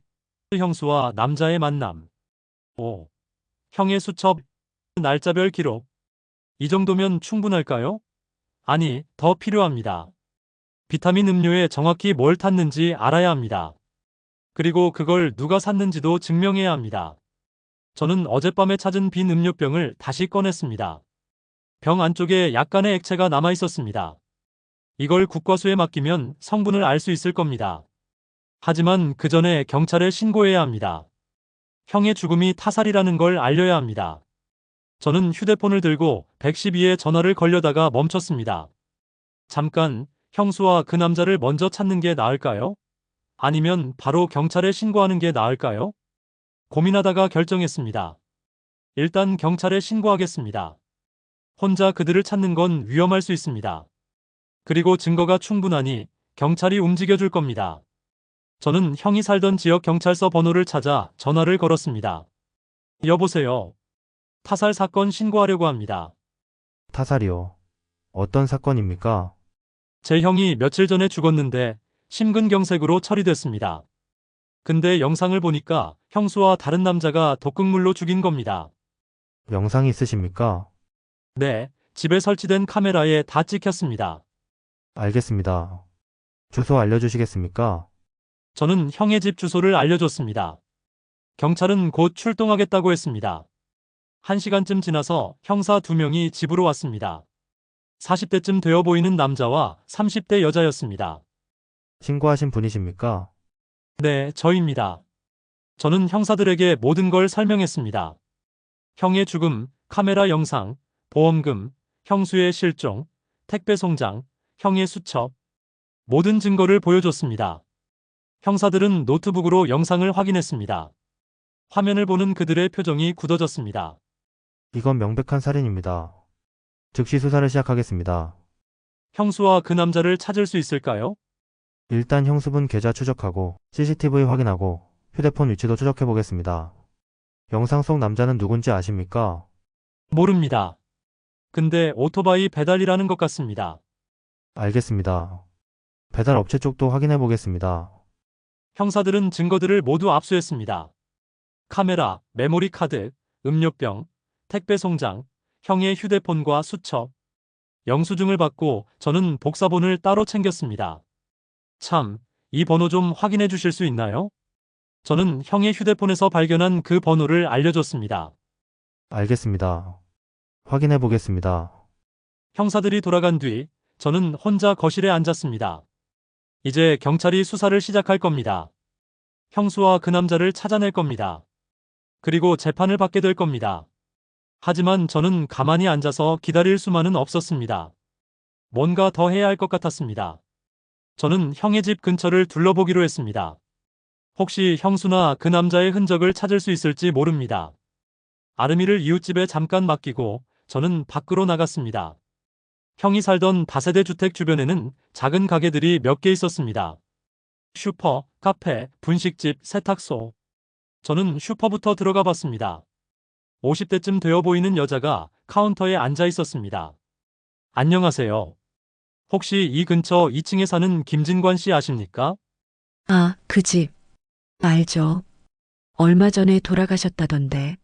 형수와 남자의 만남. 5. 형의 수첩. 날짜별 기록. 이 정도면 충분할까요? 아니, 더 필요합니다. 비타민 음료에 정확히 뭘 탔는지 알아야 합니다. 그리고 그걸 누가 샀는지도 증명해야 합니다. 저는 어젯밤에 찾은 빈 음료병을 다시 꺼냈습니다. 병 안쪽에 약간의 액체가 남아 있었습니다. 이걸 국과수에 맡기면 성분을 알 수 있을 겁니다. 하지만 그 전에 경찰에 신고해야 합니다. 형의 죽음이 타살이라는 걸 알려야 합니다. 저는 휴대폰을 들고 112에 전화를 걸려다가 멈췄습니다. 잠깐, 형수와 그 남자를 먼저 찾는 게 나을까요? 아니면 바로 경찰에 신고하는 게 나을까요? 고민하다가 결정했습니다. 일단 경찰에 신고하겠습니다. 혼자 그들을 찾는 건 위험할 수 있습니다. 그리고 증거가 충분하니 경찰이 움직여줄 겁니다. 저는 형이 살던 지역 경찰서 번호를 찾아 전화를 걸었습니다. 여보세요. 타살 사건 신고하려고 합니다. 타살이요. 어떤 사건입니까? 제 형이 며칠 전에 죽었는데 심근경색으로 처리됐습니다. 근데 영상을 보니까 형수와 다른 남자가 독극물로 죽인 겁니다. 영상이 있으십니까? 네, 집에 설치된 카메라에 다 찍혔습니다. 알겠습니다. 주소 알려주시겠습니까? 저는 형의 집 주소를 알려줬습니다. 경찰은 곧 출동하겠다고 했습니다. 1시간쯤 지나서 형사 2명이 집으로 왔습니다. 40대쯤 되어 보이는 남자와 30대 여자였습니다. 신고하신 분이십니까? 네, 저입니다. 저는 형사들에게 모든 걸 설명했습니다. 형의 죽음, 카메라 영상, 보험금, 형수의 실종, 택배 송장, 형의 수첩, 모든 증거를 보여줬습니다. 형사들은 노트북으로 영상을 확인했습니다. 화면을 보는 그들의 표정이 굳어졌습니다. 이건 명백한 살인입니다. 즉시 수사를 시작하겠습니다. 형수와 그 남자를 찾을 수 있을까요? 일단 형수분 계좌 추적하고 CCTV 확인하고 휴대폰 위치도 추적해 보겠습니다. 영상 속 남자는 누군지 아십니까? 모릅니다. 근데 오토바이 배달이라는 것 같습니다. 알겠습니다. 배달 업체 쪽도 확인해 보겠습니다. 형사들은 증거들을 모두 압수했습니다. 카메라, 메모리 카드, 음료병, 택배 송장, 형의 휴대폰과 수첩, 영수증을 받고 저는 복사본을 따로 챙겼습니다. 참, 이 번호 좀 확인해 주실 수 있나요? 저는 형의 휴대폰에서 발견한 그 번호를 알려줬습니다. 알겠습니다. 확인해 보겠습니다. 형사들이 돌아간 뒤 저는 혼자 거실에 앉았습니다. 이제 경찰이 수사를 시작할 겁니다. 형수와 그 남자를 찾아낼 겁니다. 그리고 재판을 받게 될 겁니다. 하지만 저는 가만히 앉아서 기다릴 수만은 없었습니다. 뭔가 더 해야 할 것 같았습니다. 저는 형의 집 근처를 둘러보기로 했습니다. 혹시 형수나 그 남자의 흔적을 찾을 수 있을지 모릅니다. 아름이를 이웃집에 잠깐 맡기고 저는 밖으로 나갔습니다. 형이 살던 다세대 주택 주변에는 작은 가게들이 몇 개 있었습니다. 슈퍼, 카페, 분식집, 세탁소. 저는 슈퍼부터 들어가 봤습니다. 50대쯤 되어 보이는 여자가 카운터에 앉아 있었습니다. 안녕하세요. 혹시 이 근처 2층에 사는 김진관 씨 아십니까? 아, 그 집. 알죠. 얼마 전에 돌아가셨다던데.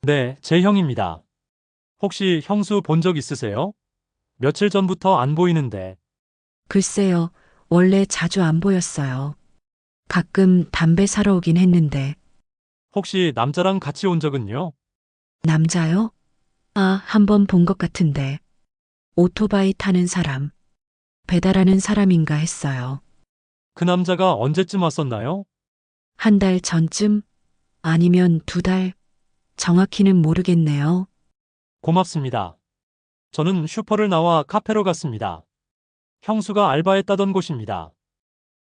네, 제 형입니다. 혹시 형수 본 적 있으세요? 며칠 전부터 안 보이는데. 글쎄요, 원래 자주 안 보였어요. 가끔 담배 사러 오긴 했는데. 혹시 남자랑 같이 온 적은요? 남자요? 아, 한 번 본 것 같은데. 오토바이 타는 사람. 배달하는 사람인가 했어요. 그 남자가 언제쯤 왔었나요? 한 달 전쯤? 아니면 2달? 정확히는 모르겠네요. 고맙습니다. 저는 슈퍼를 나와 카페로 갔습니다. 형수가 알바했다던 곳입니다.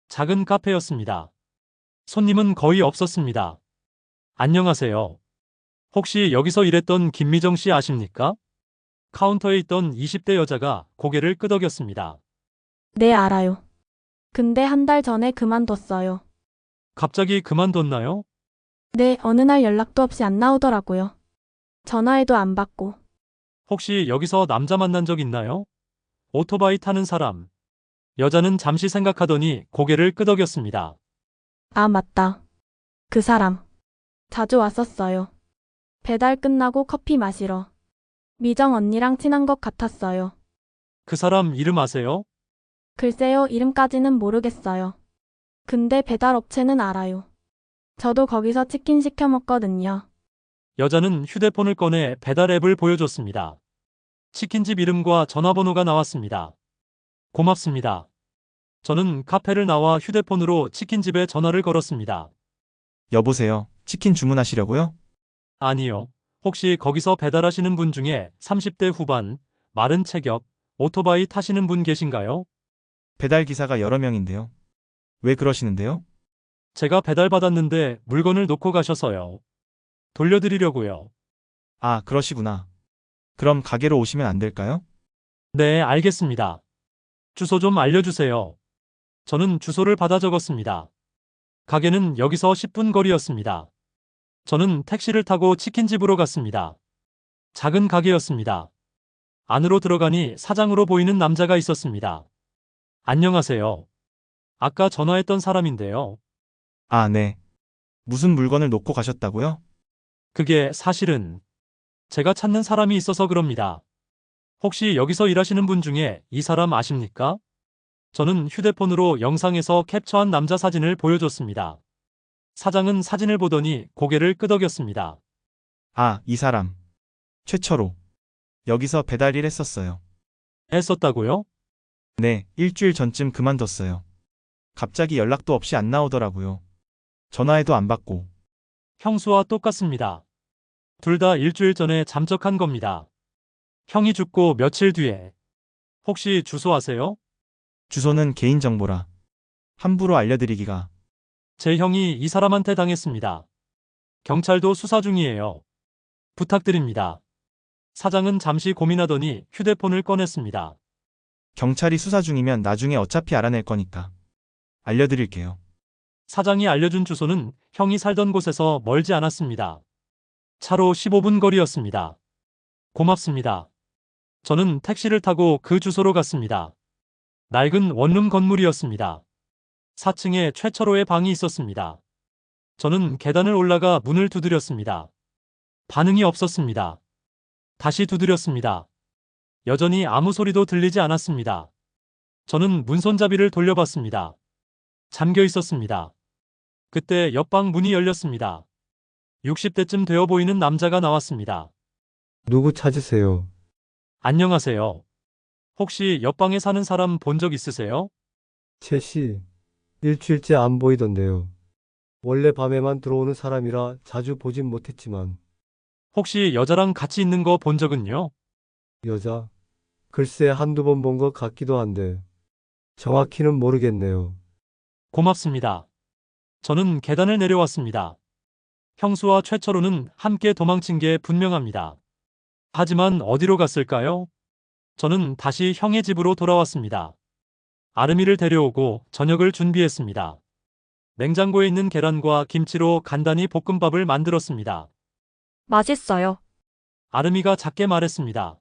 작은 카페였습니다. 손님은 거의 없었습니다. 안녕하세요. 혹시 여기서 일했던 김미정 씨 아십니까? 카운터에 있던 20대 여자가 고개를 끄덕였습니다. 네, 알아요. 근데 한 달 전에 그만뒀어요. 갑자기 그만뒀나요? 네, 어느 날 연락도 없이 안 나오더라고요. 전화해도 안 받고. 혹시 여기서 남자 만난 적 있나요? 오토바이 타는 사람. 여자는 잠시 생각하더니 고개를 끄덕였습니다. 아, 맞다. 그 사람. 자주 왔었어요. 배달 끝나고 커피 마시러. 미정 언니랑 친한 것 같았어요. 그 사람 이름 아세요? 글쎄요, 이름까지는 모르겠어요. 근데 배달 업체는 알아요. 저도 거기서 치킨 시켜 먹거든요. 여자는 휴대폰을 꺼내 배달 앱을 보여줬습니다. 치킨집 이름과 전화번호가 나왔습니다. 고맙습니다. 저는 카페를 나와 휴대폰으로 치킨집에 전화를 걸었습니다. 여보세요. 치킨 주문하시려고요? 아니요. 혹시 거기서 배달하시는 분 중에 30대 후반, 마른 체격, 오토바이 타시는 분 계신가요? 배달 기사가 여러 명인데요. 왜 그러시는데요? 제가 배달받았는데 물건을 놓고 가셔서요. 돌려드리려고요. 아, 그러시구나. 그럼 가게로 오시면 안 될까요? 네, 알겠습니다. 주소 좀 알려주세요. 저는 주소를 받아 적었습니다. 가게는 여기서 10분 거리였습니다. 저는 택시를 타고 치킨집으로 갔습니다. 작은 가게였습니다. 안으로 들어가니 사장으로 보이는 남자가 있었습니다. 안녕하세요. 아까 전화했던 사람인데요. 아, 네. 무슨 물건을 놓고 가셨다고요? 그게 사실은 제가 찾는 사람이 있어서 그럽니다. 혹시 여기서 일하시는 분 중에 이 사람 아십니까? 저는 휴대폰으로 영상에서 캡처한 남자 사진을 보여줬습니다. 사장은 사진을 보더니 고개를 끄덕였습니다. 아, 이 사람. 최철호. 여기서 배달 일 했었어요. 했었다고요? 네, 일주일 전쯤 그만뒀어요. 갑자기 연락도 없이 안 나오더라고요. 전화해도 안 받고. 형수와 똑같습니다. 둘 다 일주일 전에 잠적한 겁니다. 형이 죽고 며칠 뒤에. 혹시 주소 아세요? 주소는 개인정보라. 함부로 알려드리기가. 제 형이 이 사람한테 당했습니다. 경찰도 수사 중이에요. 부탁드립니다. 사장은 잠시 고민하더니 휴대폰을 꺼냈습니다. 경찰이 수사 중이면 나중에 어차피 알아낼 거니까. 알려드릴게요. 사장이 알려준 주소는 형이 살던 곳에서 멀지 않았습니다. 차로 15분 거리였습니다. 고맙습니다. 저는 택시를 타고 그 주소로 갔습니다. 낡은 원룸 건물이었습니다. 4층에 최철호의 방이 있었습니다. 저는 계단을 올라가 문을 두드렸습니다. 반응이 없었습니다. 다시 두드렸습니다. 여전히 아무 소리도 들리지 않았습니다. 저는 문손잡이를 돌려봤습니다. 잠겨 있었습니다. 그때 옆방 문이 열렸습니다. 60대쯤 되어 보이는 남자가 나왔습니다. 누구 찾으세요? 안녕하세요. 혹시 옆방에 사는 사람 본 적 있으세요? 최 씨, 일주일째 안 보이던데요. 원래 밤에만 들어오는 사람이라 자주 보진 못했지만, 혹시 여자랑 같이 있는 거 본 적은요? 여자? 글쎄 한두 번 본 것 같기도 한데, 정확히는 모르겠네요. 고맙습니다. 저는 계단을 내려왔습니다. 형수와 최철호는 함께 도망친 게 분명합니다. 하지만 어디로 갔을까요? 저는 다시 형의 집으로 돌아왔습니다. 아름이를 데려오고 저녁을 준비했습니다. 냉장고에 있는 계란과 김치로 간단히 볶음밥을 만들었습니다. 맛있어요. 아름이가 작게 말했습니다.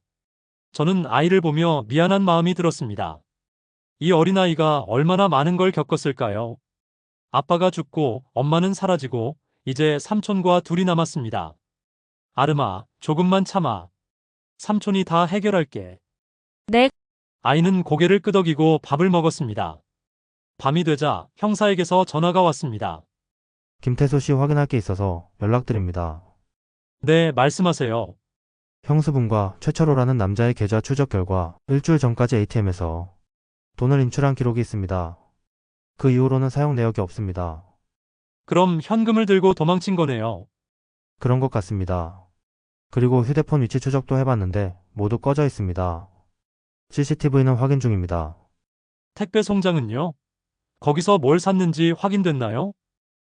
저는 아이를 보며 미안한 마음이 들었습니다. 이 어린아이가 얼마나 많은 걸 겪었을까요? 아빠가 죽고 엄마는 사라지고 이제 삼촌과 둘이 남았습니다. 아름아, 조금만 참아. 삼촌이 다 해결할게. 네. 아이는 고개를 끄덕이고 밥을 먹었습니다. 밤이 되자 형사에게서 전화가 왔습니다. 김태수 씨 확인할 게 있어서 연락드립니다. 네, 말씀하세요. 형수분과 최철호라는 남자의 계좌 추적 결과 일주일 전까지 ATM에서 돈을 인출한 기록이 있습니다. 그 이후로는 사용 내역이 없습니다. 그럼 현금을 들고 도망친 거네요. 그런 것 같습니다. 그리고 휴대폰 위치 추적도 해봤는데 모두 꺼져 있습니다. CCTV는 확인 중입니다. 택배 송장은요? 거기서 뭘 샀는지 확인됐나요?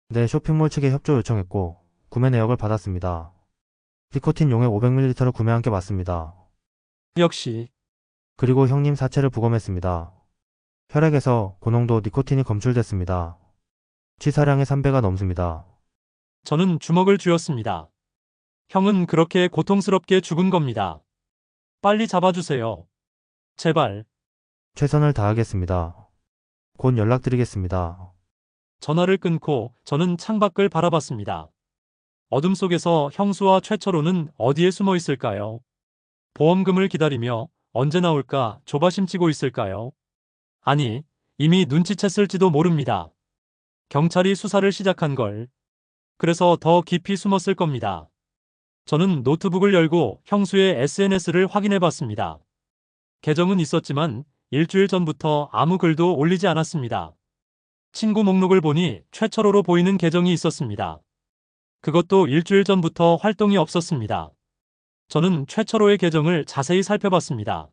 네, 쇼핑몰 측에 협조 요청했고 구매 내역을 받았습니다. 니코틴 용액 500ml를 구매한 게 맞습니다. 역시 그리고 형님 사체를 부검했습니다. 혈액에서 고농도 니코틴이 검출됐습니다. 치사량의 3배가 넘습니다. 저는 주먹을 쥐었습니다. 형은 그렇게 고통스럽게 죽은 겁니다. 빨리 잡아주세요. 제발. 최선을 다하겠습니다. 곧 연락드리겠습니다. 전화를 끊고 저는 창밖을 바라봤습니다. 어둠 속에서 형수와 최철호는 어디에 숨어 있을까요? 보험금을 기다리며 언제 나올까 조바심치고 있을까요? 아니, 이미 눈치챘을지도 모릅니다. 경찰이 수사를 시작한 걸. 그래서 더 깊이 숨었을 겁니다. 저는 노트북을 열고 형수의 SNS를 확인해 봤습니다. 계정은 있었지만 일주일 전부터 아무 글도 올리지 않았습니다. 친구 목록을 보니 최철호로 보이는 계정이 있었습니다. 그것도 일주일 전부터 활동이 없었습니다. 저는 최철호의 계정을 자세히 살펴봤습니다.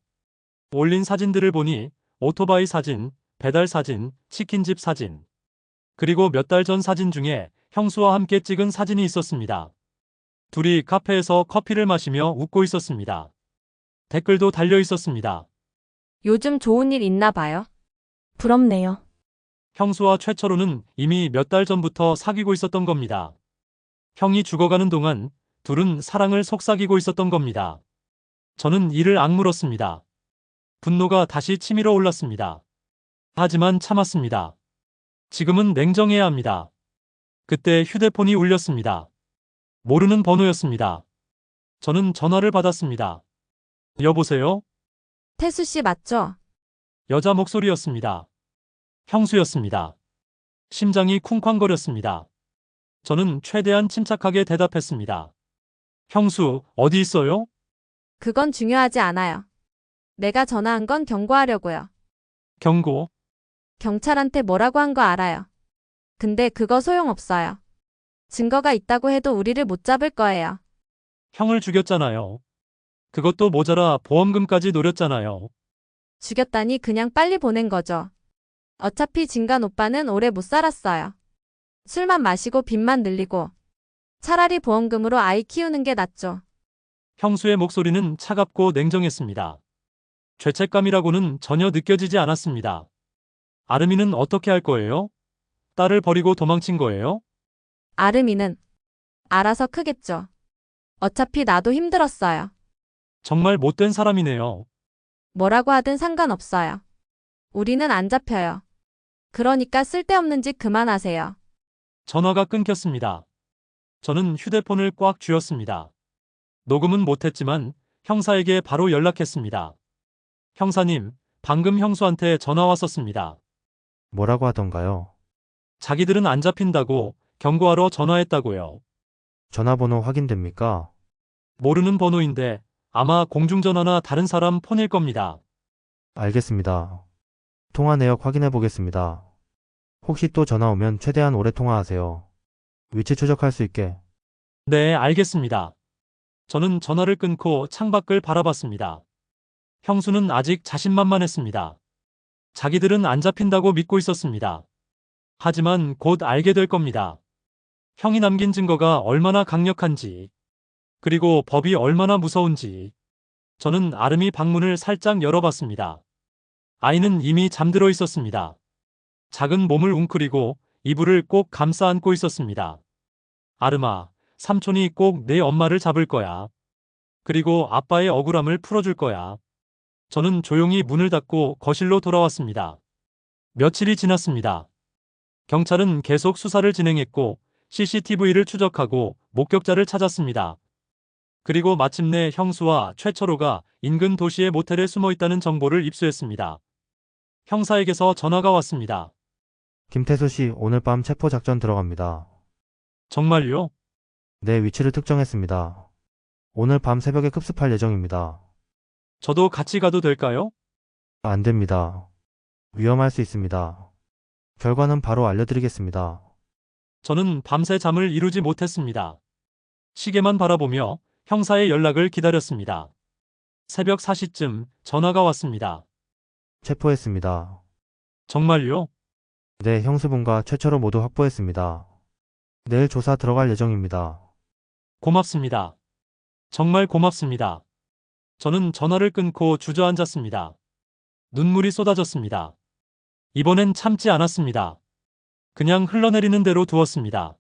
올린 사진들을 보니 오토바이 사진, 배달 사진, 치킨집 사진, 그리고 몇 달 전 사진 중에 형수와 함께 찍은 사진이 있었습니다. 둘이 카페에서 커피를 마시며 웃고 있었습니다. 댓글도 달려 있었습니다. 요즘 좋은 일 있나 봐요. 부럽네요. 형수와 최철호는 이미 몇 달 전부터 사귀고 있었던 겁니다. 형이 죽어가는 동안 둘은 사랑을 속삭이고 있었던 겁니다. 저는 이를 악물었습니다. 분노가 다시 치밀어 올랐습니다. 하지만 참았습니다. 지금은 냉정해야 합니다. 그때 휴대폰이 울렸습니다. 모르는 번호였습니다. 저는 전화를 받았습니다. 여보세요? 태수 씨 맞죠? 여자 목소리였습니다. 형수였습니다. 심장이 쿵쾅거렸습니다. 저는 최대한 침착하게 대답했습니다. 형수, 어디 있어요? 그건 중요하지 않아요. 내가 전화한 건 경고하려고요. 경고. 경찰한테 뭐라고 한 거 알아요. 근데 그거 소용없어요. 증거가 있다고 해도 우리를 못 잡을 거예요. 형을 죽였잖아요. 그것도 모자라 보험금까지 노렸잖아요. 죽였다니 그냥 빨리 보낸 거죠. 어차피 진간 오빠는 오래 못 살았어요. 술만 마시고 빚만 늘리고. 차라리 보험금으로 아이 키우는 게 낫죠. 형수의 목소리는 차갑고 냉정했습니다. 죄책감이라고는 전혀 느껴지지 않았습니다. 아름이는 어떻게 할 거예요? 딸을 버리고 도망친 거예요? 아름이는 알아서 크겠죠. 어차피 나도 힘들었어요. 정말 못된 사람이네요. 뭐라고 하든 상관없어요. 우리는 안 잡혀요. 그러니까 쓸데없는 짓 그만하세요. 전화가 끊겼습니다. 저는 휴대폰을 꽉 쥐었습니다. 녹음은 못했지만 형사에게 바로 연락했습니다. 형사님, 방금 형수한테 전화 왔었습니다. 뭐라고 하던가요? 자기들은 안 잡힌다고 경고하러 전화했다고요. 전화번호 확인됩니까? 모르는 번호인데 아마 공중전화나 다른 사람 폰일 겁니다. 알겠습니다. 통화 내역 확인해 보겠습니다. 혹시 또 전화 오면 최대한 오래 통화하세요. 위치 추적할 수 있게. 네, 알겠습니다. 저는 전화를 끊고 창밖을 바라봤습니다. 형수는 아직 자신만만했습니다. 자기들은 안 잡힌다고 믿고 있었습니다. 하지만 곧 알게 될 겁니다. 형이 남긴 증거가 얼마나 강력한지, 그리고 법이 얼마나 무서운지. 저는 아름이 방문을 살짝 열어봤습니다. 아이는 이미 잠들어 있었습니다. 작은 몸을 웅크리고 이불을 꼭 감싸 안고 있었습니다. 아름아, 삼촌이 꼭 내 엄마를 잡을 거야. 그리고 아빠의 억울함을 풀어줄 거야. 저는 조용히 문을 닫고 거실로 돌아왔습니다. 며칠이 지났습니다. 경찰은 계속 수사를 진행했고 CCTV를 추적하고 목격자를 찾았습니다. 그리고 마침내 형수와 최철호가 인근 도시의 모텔에 숨어 있다는 정보를 입수했습니다. 형사에게서 전화가 왔습니다. 김태수 씨, 오늘 밤 체포 작전 들어갑니다. 정말요? 내 위치를 특정했습니다. 오늘 밤 새벽에 급습할 예정입니다. 저도 같이 가도 될까요? 안 됩니다. 위험할 수 있습니다. 결과는 바로 알려드리겠습니다. 저는 밤새 잠을 이루지 못했습니다. 시계만 바라보며 형사의 연락을 기다렸습니다. 새벽 4시쯤 전화가 왔습니다. 체포했습니다. 정말요? 네, 형수분과 최철호 모두 확보했습니다. 내일 조사 들어갈 예정입니다. 고맙습니다. 정말 고맙습니다. 저는 전화를 끊고 주저앉았습니다. 눈물이 쏟아졌습니다. 이번엔 참지 않았습니다. 그냥 흘러내리는 대로 두었습니다.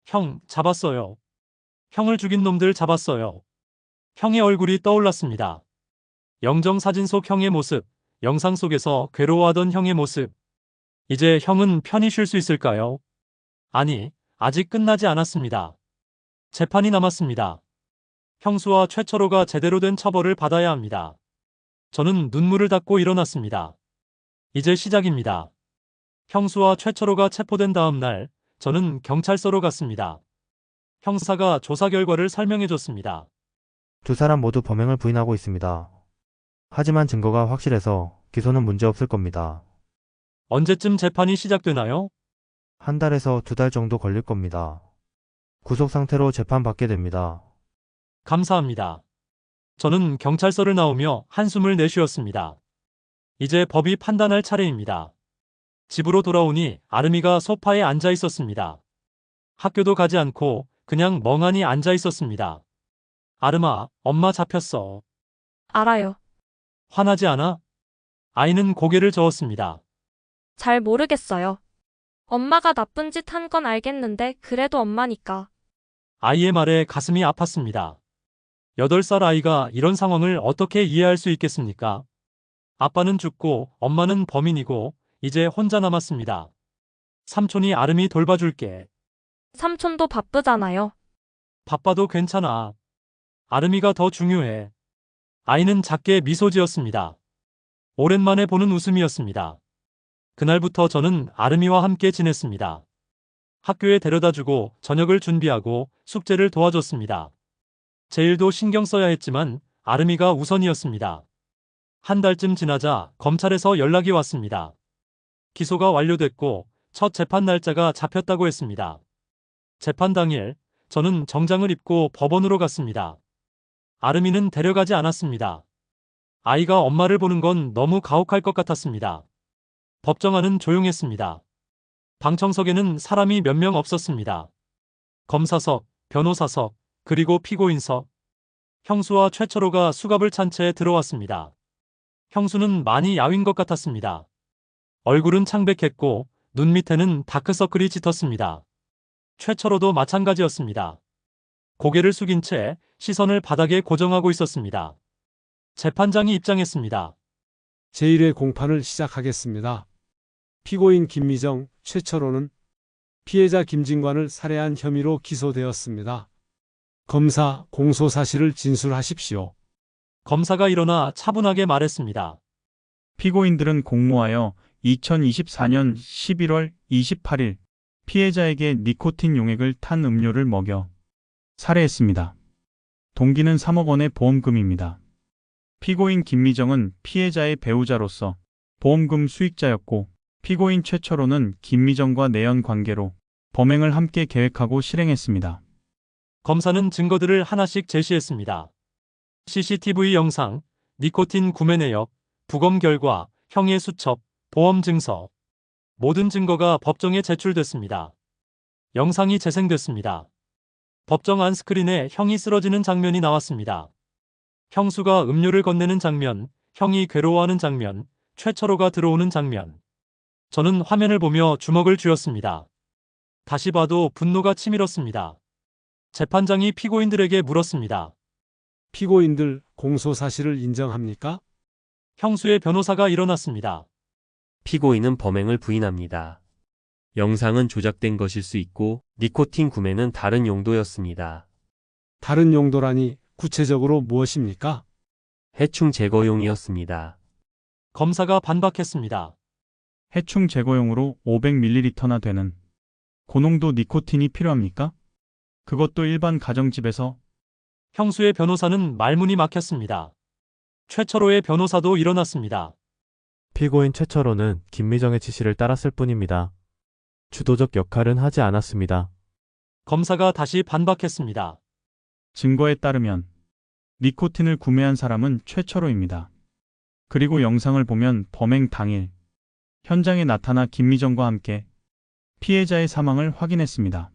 형, 잡았어요. 형을 죽인 놈들 잡았어요. 형의 얼굴이 떠올랐습니다. 영정사진 속 형의 모습, 영상 속에서 괴로워하던 형의 모습. 이제 형은 편히 쉴 수 있을까요? 아니, 아직 끝나지 않았습니다. 재판이 남았습니다. 형수와 최철호가 제대로 된 처벌을 받아야 합니다. 저는 눈물을 닦고 일어났습니다. 이제 시작입니다. 형수와 최철호가 체포된 다음 날, 저는 경찰서로 갔습니다. 형사가 조사 결과를 설명해줬습니다. 두 사람 모두 범행을 부인하고 있습니다. 하지만 증거가 확실해서 기소는 문제없을 겁니다. 언제쯤 재판이 시작되나요? 한 달에서 두 달 정도 걸릴 겁니다. 구속 상태로 재판받게 됩니다. 감사합니다. 저는 경찰서를 나오며 한숨을 내쉬었습니다. 이제 법이 판단할 차례입니다. 집으로 돌아오니 아름이가 소파에 앉아 있었습니다. 학교도 가지 않고 그냥 멍하니 앉아 있었습니다. 아름아, 엄마 잡혔어. 알아요. 화나지 않아? 아이는 고개를 저었습니다. 잘 모르겠어요. 엄마가 나쁜 짓 한 건 알겠는데 그래도 엄마니까. 아이의 말에 가슴이 아팠습니다. 8살 아이가 이런 상황을 어떻게 이해할 수 있겠습니까? 아빠는 죽고 엄마는 범인이고 이제 혼자 남았습니다. 삼촌이 아름이 돌봐줄게. 삼촌도 바쁘잖아요. 바빠도 괜찮아. 아름이가 더 중요해. 아이는 작게 미소 지었습니다. 오랜만에 보는 웃음이었습니다. 그날부터 저는 아름이와 함께 지냈습니다. 학교에 데려다주고 저녁을 준비하고 숙제를 도와줬습니다. 제 일도 신경 써야 했지만 아름이가 우선이었습니다. 한 달쯤 지나자 검찰에서 연락이 왔습니다. 기소가 완료됐고 첫 재판 날짜가 잡혔다고 했습니다. 재판 당일 저는 정장을 입고 법원으로 갔습니다. 아름이는 데려가지 않았습니다. 아이가 엄마를 보는 건 너무 가혹할 것 같았습니다. 법정안은 조용했습니다. 방청석에는 사람이 몇 명 없었습니다. 검사석, 변호사석, 그리고 피고인석. 형수와 최철호가 수갑을 찬 채 들어왔습니다. 형수는 많이 야윈 것 같았습니다. 얼굴은 창백했고 눈 밑에는 다크서클이 짙었습니다. 최철호도 마찬가지였습니다. 고개를 숙인 채 시선을 바닥에 고정하고 있었습니다. 재판장이 입장했습니다. 제1회 공판을 시작하겠습니다. 피고인 김미정, 최철호는 피해자 김진관을 살해한 혐의로 기소되었습니다. 검사, 공소 사실을 진술하십시오. 검사가 일어나 차분하게 말했습니다. 피고인들은 공모하여 2024년 11월 28일 피해자에게 니코틴 용액을 탄 음료를 먹여 살해했습니다. 동기는 3억 원의 보험금입니다. 피고인 김미정은 피해자의 배우자로서 보험금 수익자였고 피고인 최철호는 김미정과 내연 관계로 범행을 함께 계획하고 실행했습니다. 검사는 증거들을 하나씩 제시했습니다. CCTV 영상, 니코틴 구매 내역, 부검 결과, 형의 수첩, 보험 증서. 모든 증거가 법정에 제출됐습니다. 영상이 재생됐습니다. 법정 안 스크린에 형이 쓰러지는 장면이 나왔습니다. 형수가 음료를 건네는 장면, 형이 괴로워하는 장면, 최철호가 들어오는 장면. 저는 화면을 보며 주먹을 쥐었습니다. 다시 봐도 분노가 치밀었습니다. 재판장이 피고인들에게 물었습니다. 피고인들 공소 사실을 인정합니까? 형수의 변호사가 일어났습니다. 피고인은 범행을 부인합니다. 영상은 조작된 것일 수 있고 니코틴 구매는 다른 용도였습니다. 다른 용도라니 구체적으로 무엇입니까? 해충 제거용이었습니다. 검사가 반박했습니다. 해충 제거용으로 500ml나 되는 고농도 니코틴이 필요합니까? 그것도 일반 가정집에서. 형수의 변호사는 말문이 막혔습니다. 최철호의 변호사도 일어났습니다. 피고인 최철호는 김미정의 지시를 따랐을 뿐입니다. 주도적 역할은 하지 않았습니다. 검사가 다시 반박했습니다. 증거에 따르면 니코틴을 구매한 사람은 최철호입니다. 그리고 영상을 보면 범행 당일 현장에 나타나 김미정과 함께 피해자의 사망을 확인했습니다.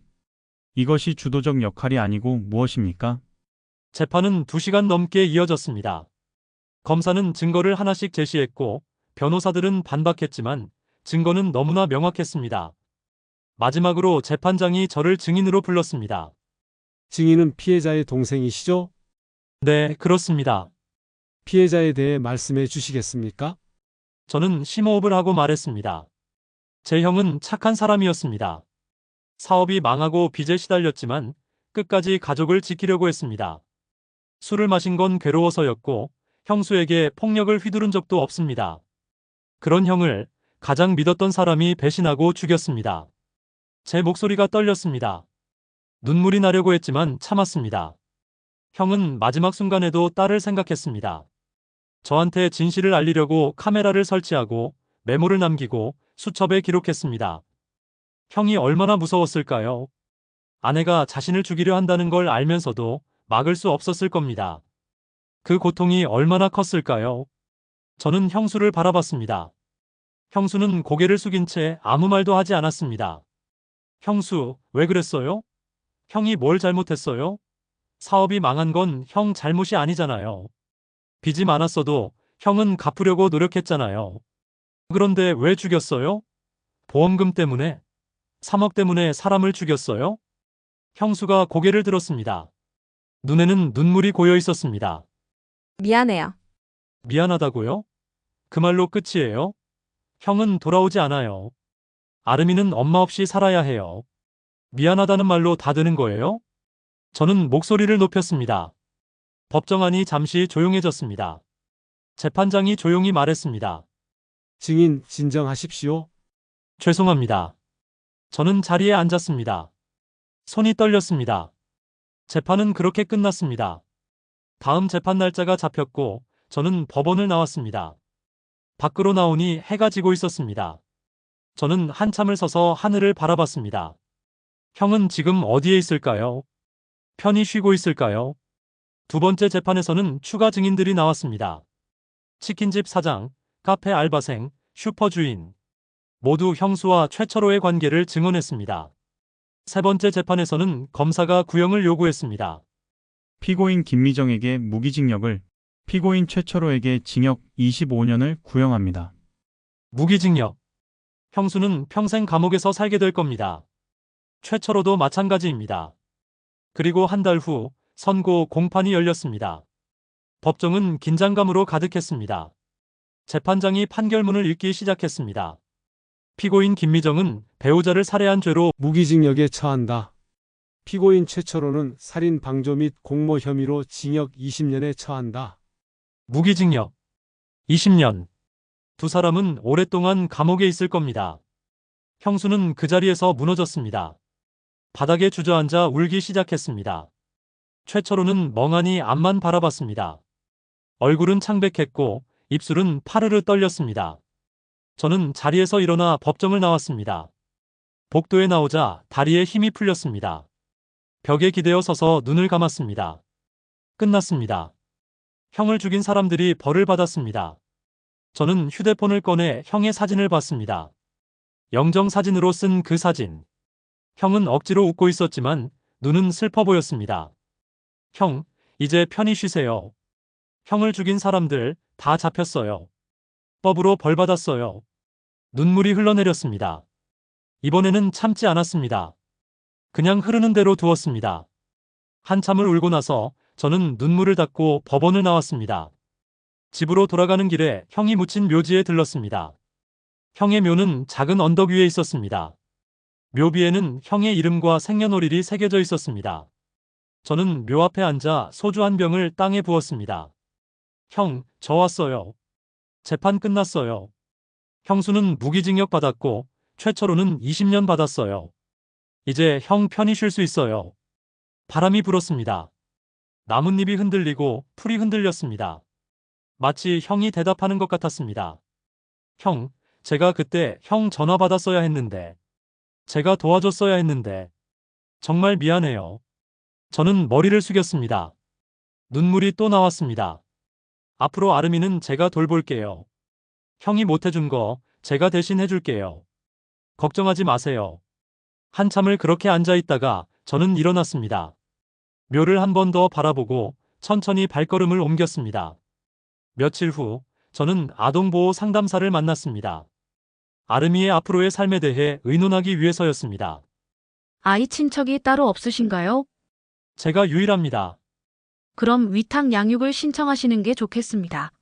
이것이 주도적 역할이 아니고 무엇입니까? 재판은 2시간 넘게 이어졌습니다. 검사는 증거를 하나씩 제시했고 변호사들은 반박했지만 증거는 너무나 명확했습니다. 마지막으로 재판장이 저를 증인으로 불렀습니다. 증인은 피해자의 동생이시죠? 네, 그렇습니다. 피해자에 대해 말씀해 주시겠습니까? 저는 심호흡을 하고 말했습니다. 제 형은 착한 사람이었습니다. 사업이 망하고 빚에 시달렸지만 끝까지 가족을 지키려고 했습니다. 술을 마신 건 괴로워서였고 형수에게 폭력을 휘두른 적도 없습니다. 그런 형을 가장 믿었던 사람이 배신하고 죽였습니다. 제 목소리가 떨렸습니다. 눈물이 나려고 했지만 참았습니다. 형은 마지막 순간에도 딸을 생각했습니다. 저한테 진실을 알리려고 카메라를 설치하고 메모를 남기고 수첩에 기록했습니다. 형이 얼마나 무서웠을까요? 아내가 자신을 죽이려 한다는 걸 알면서도 막을 수 없었을 겁니다. 그 고통이 얼마나 컸을까요? 저는 형수를 바라봤습니다. 형수는 고개를 숙인 채 아무 말도 하지 않았습니다. 형수, 왜 그랬어요? 형이 뭘 잘못했어요? 사업이 망한 건 형 잘못이 아니잖아요. 빚이 많았어도 형은 갚으려고 노력했잖아요. 그런데 왜 죽였어요? 보험금 때문에? 3억 때문에 사람을 죽였어요? 형수가 고개를 들었습니다. 눈에는 눈물이 고여 있었습니다. 미안해요. 미안하다고요? 그 말로 끝이에요? 형은 돌아오지 않아요. 아름이는 엄마 없이 살아야 해요. 미안하다는 말로 다 되는 거예요? 저는 목소리를 높였습니다. 법정안이 잠시 조용해졌습니다. 재판장이 조용히 말했습니다. 증인 진정하십시오. 죄송합니다. 저는 자리에 앉았습니다. 손이 떨렸습니다. 재판은 그렇게 끝났습니다. 다음 재판 날짜가 잡혔고 저는 법원을 나왔습니다. 밖으로 나오니 해가 지고 있었습니다. 저는 한참을 서서 하늘을 바라봤습니다. 형은 지금 어디에 있을까요? 편히 쉬고 있을까요? 두 번째 재판에서는 추가 증인들이 나왔습니다. 치킨집 사장, 카페 알바생, 슈퍼 주인. 모두 형수와 최철호의 관계를 증언했습니다. 세 번째 재판에서는 검사가 구형을 요구했습니다. 피고인 김미정에게 무기징역을, 피고인 최철호에게 징역 25년을 구형합니다. 무기징역. 형수는 평생 감옥에서 살게 될 겁니다. 최철호도 마찬가지입니다. 그리고 한 달 후 선고 공판이 열렸습니다. 법정은 긴장감으로 가득했습니다. 재판장이 판결문을 읽기 시작했습니다. 피고인 김미정은 배우자를 살해한 죄로 무기징역에 처한다. 피고인 최철호는 살인 방조 및 공모 혐의로 징역 20년에 처한다. 무기징역 20년. 두 사람은 오랫동안 감옥에 있을 겁니다. 형수는 그 자리에서 무너졌습니다. 바닥에 주저앉아 울기 시작했습니다. 최철호는 멍하니 앞만 바라봤습니다. 얼굴은 창백했고 입술은 파르르 떨렸습니다. 저는 자리에서 일어나 법정을 나왔습니다. 복도에 나오자 다리에 힘이 풀렸습니다. 벽에 기대어 서서 눈을 감았습니다. 끝났습니다. 형을 죽인 사람들이 벌을 받았습니다. 저는 휴대폰을 꺼내 형의 사진을 봤습니다. 영정사진으로 쓴 그 사진. 형은 억지로 웃고 있었지만 눈은 슬퍼 보였습니다. 형, 이제 편히 쉬세요. 형을 죽인 사람들 다 잡혔어요. 법으로 벌 받았어요. 눈물이 흘러내렸습니다. 이번에는 참지 않았습니다. 그냥 흐르는 대로 두었습니다. 한참을 울고 나서 저는 눈물을 닦고 법원을 나왔습니다. 집으로 돌아가는 길에 형이 묻힌 묘지에 들렀습니다. 형의 묘는 작은 언덕 위에 있었습니다. 묘비에는 형의 이름과 생년월일이 새겨져 있었습니다. 저는 묘 앞에 앉아 소주 한 병을 땅에 부었습니다. 형, 저 왔어요. 재판 끝났어요. 형수는 무기징역 받았고 최철호는 20년 받았어요. 이제 형 편히 쉴 수 있어요. 바람이 불었습니다. 나뭇잎이 흔들리고 풀이 흔들렸습니다. 마치 형이 대답하는 것 같았습니다. 형, 제가 그때 형 전화 받았어야 했는데. 제가 도와줬어야 했는데. 정말 미안해요. 저는 머리를 숙였습니다. 눈물이 또 나왔습니다. 앞으로 아름이는 제가 돌볼게요. 형이 못해준 거 제가 대신 해줄게요. 걱정하지 마세요. 한참을 그렇게 앉아있다가 저는 일어났습니다. 묘를 한 번 더 바라보고 천천히 발걸음을 옮겼습니다. 며칠 후 저는 아동보호 상담사를 만났습니다. 아름이의 앞으로의 삶에 대해 의논하기 위해서였습니다. 아이 친척이 따로 없으신가요? 제가 유일합니다. 그럼 위탁 양육을 신청하시는 게 좋겠습니다.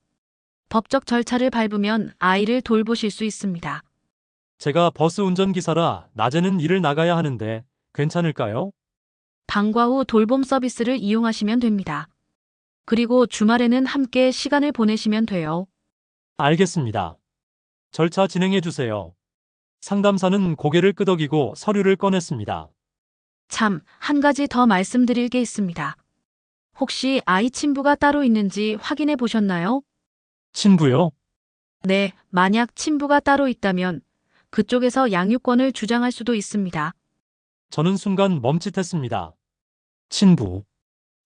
법적 절차를 밟으면 아이를 돌보실 수 있습니다. 제가 버스 운전기사라 낮에는 일을 나가야 하는데 괜찮을까요? 방과 후 돌봄 서비스를 이용하시면 됩니다. 그리고 주말에는 함께 시간을 보내시면 돼요. 알겠습니다. 절차 진행해 주세요. 상담사는 고개를 끄덕이고 서류를 꺼냈습니다. 참, 한 가지 더 말씀드릴 게 있습니다. 혹시 아이 친부가 따로 있는지 확인해 보셨나요? 친부요? 네, 만약 친부가 따로 있다면 그쪽에서 양육권을 주장할 수도 있습니다. 저는 순간 멈칫했습니다. 친부.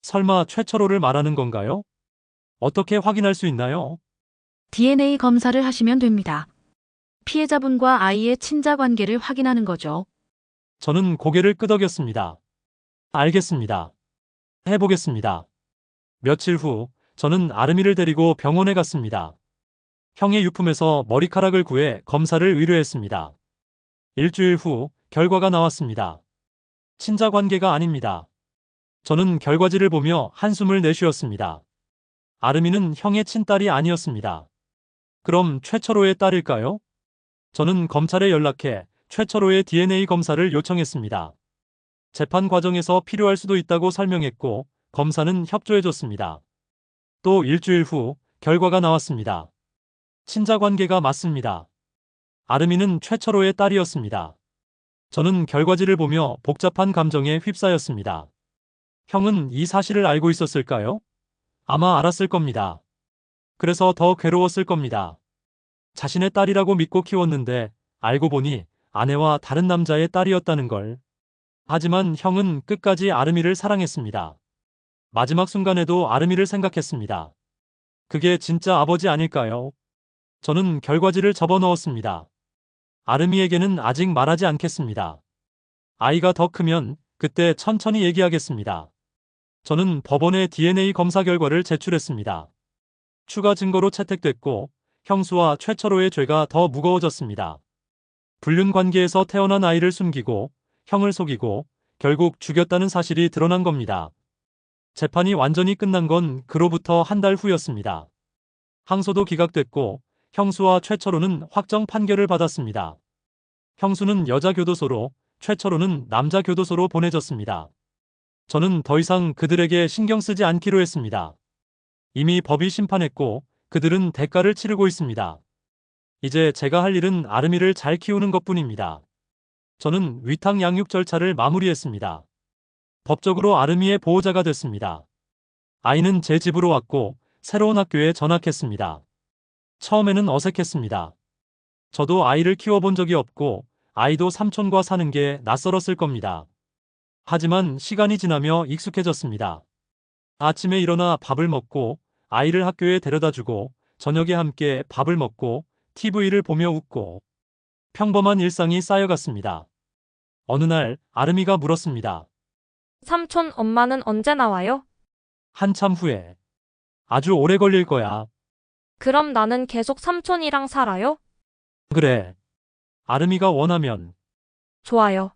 설마 최철호를 말하는 건가요? 어떻게 확인할 수 있나요? DNA 검사를 하시면 됩니다. 피해자분과 아이의 친자 관계를 확인하는 거죠. 저는 고개를 끄덕였습니다. 알겠습니다. 해보겠습니다. 며칠 후 저는 아름이를 데리고 병원에 갔습니다. 형의 유품에서 머리카락을 구해 검사를 의뢰했습니다. 일주일 후 결과가 나왔습니다. 친자 관계가 아닙니다. 저는 결과지를 보며 한숨을 내쉬었습니다. 아름이는 형의 친딸이 아니었습니다. 그럼 최철호의 딸일까요? 저는 검찰에 연락해 최철호의 DNA 검사를 요청했습니다. 재판 과정에서 필요할 수도 있다고 설명했고 검사는 협조해줬습니다. 또 일주일 후 결과가 나왔습니다. 친자 관계가 맞습니다. 아름이는 최철호의 딸이었습니다. 저는 결과지를 보며 복잡한 감정에 휩싸였습니다. 형은 이 사실을 알고 있었을까요? 아마 알았을 겁니다. 그래서 더 괴로웠을 겁니다. 자신의 딸이라고 믿고 키웠는데 알고 보니 아내와 다른 남자의 딸이었다는 걸. 하지만 형은 끝까지 아름이를 사랑했습니다. 마지막 순간에도 아름이를 생각했습니다. 그게 진짜 아버지 아닐까요? 저는 결과지를 접어넣었습니다. 아름이에게는 아직 말하지 않겠습니다. 아이가 더 크면 그때 천천히 얘기하겠습니다. 저는 법원에 DNA 검사 결과를 제출했습니다. 추가 증거로 채택됐고 형수와 최철호의 죄가 더 무거워졌습니다. 불륜 관계에서 태어난 아이를 숨기고 형을 속이고 결국 죽였다는 사실이 드러난 겁니다. 재판이 완전히 끝난 건 그로부터 한 달 후였습니다. 항소도 기각됐고 형수와 최철호는 확정 판결을 받았습니다. 형수는 여자 교도소로, 최철호는 남자 교도소로 보내졌습니다. 저는 더 이상 그들에게 신경 쓰지 않기로 했습니다. 이미 법이 심판했고 그들은 대가를 치르고 있습니다. 이제 제가 할 일은 아름이를 잘 키우는 것뿐입니다. 저는 위탁 양육 절차를 마무리했습니다. 법적으로 아름이의 보호자가 됐습니다. 아이는 제 집으로 왔고 새로운 학교에 전학했습니다. 처음에는 어색했습니다. 저도 아이를 키워본 적이 없고 아이도 삼촌과 사는 게 낯설었을 겁니다. 하지만 시간이 지나며 익숙해졌습니다. 아침에 일어나 밥을 먹고 아이를 학교에 데려다주고 저녁에 함께 밥을 먹고 TV를 보며 웃고 평범한 일상이 쌓여갔습니다. 어느 날 아름이가 물었습니다. 삼촌, 엄마는 언제 나와요? 한참 후에 아주 오래 걸릴 거야. 그럼 나는 계속 삼촌이랑 살아요? 그래. 아름이가 원하면. 좋아요.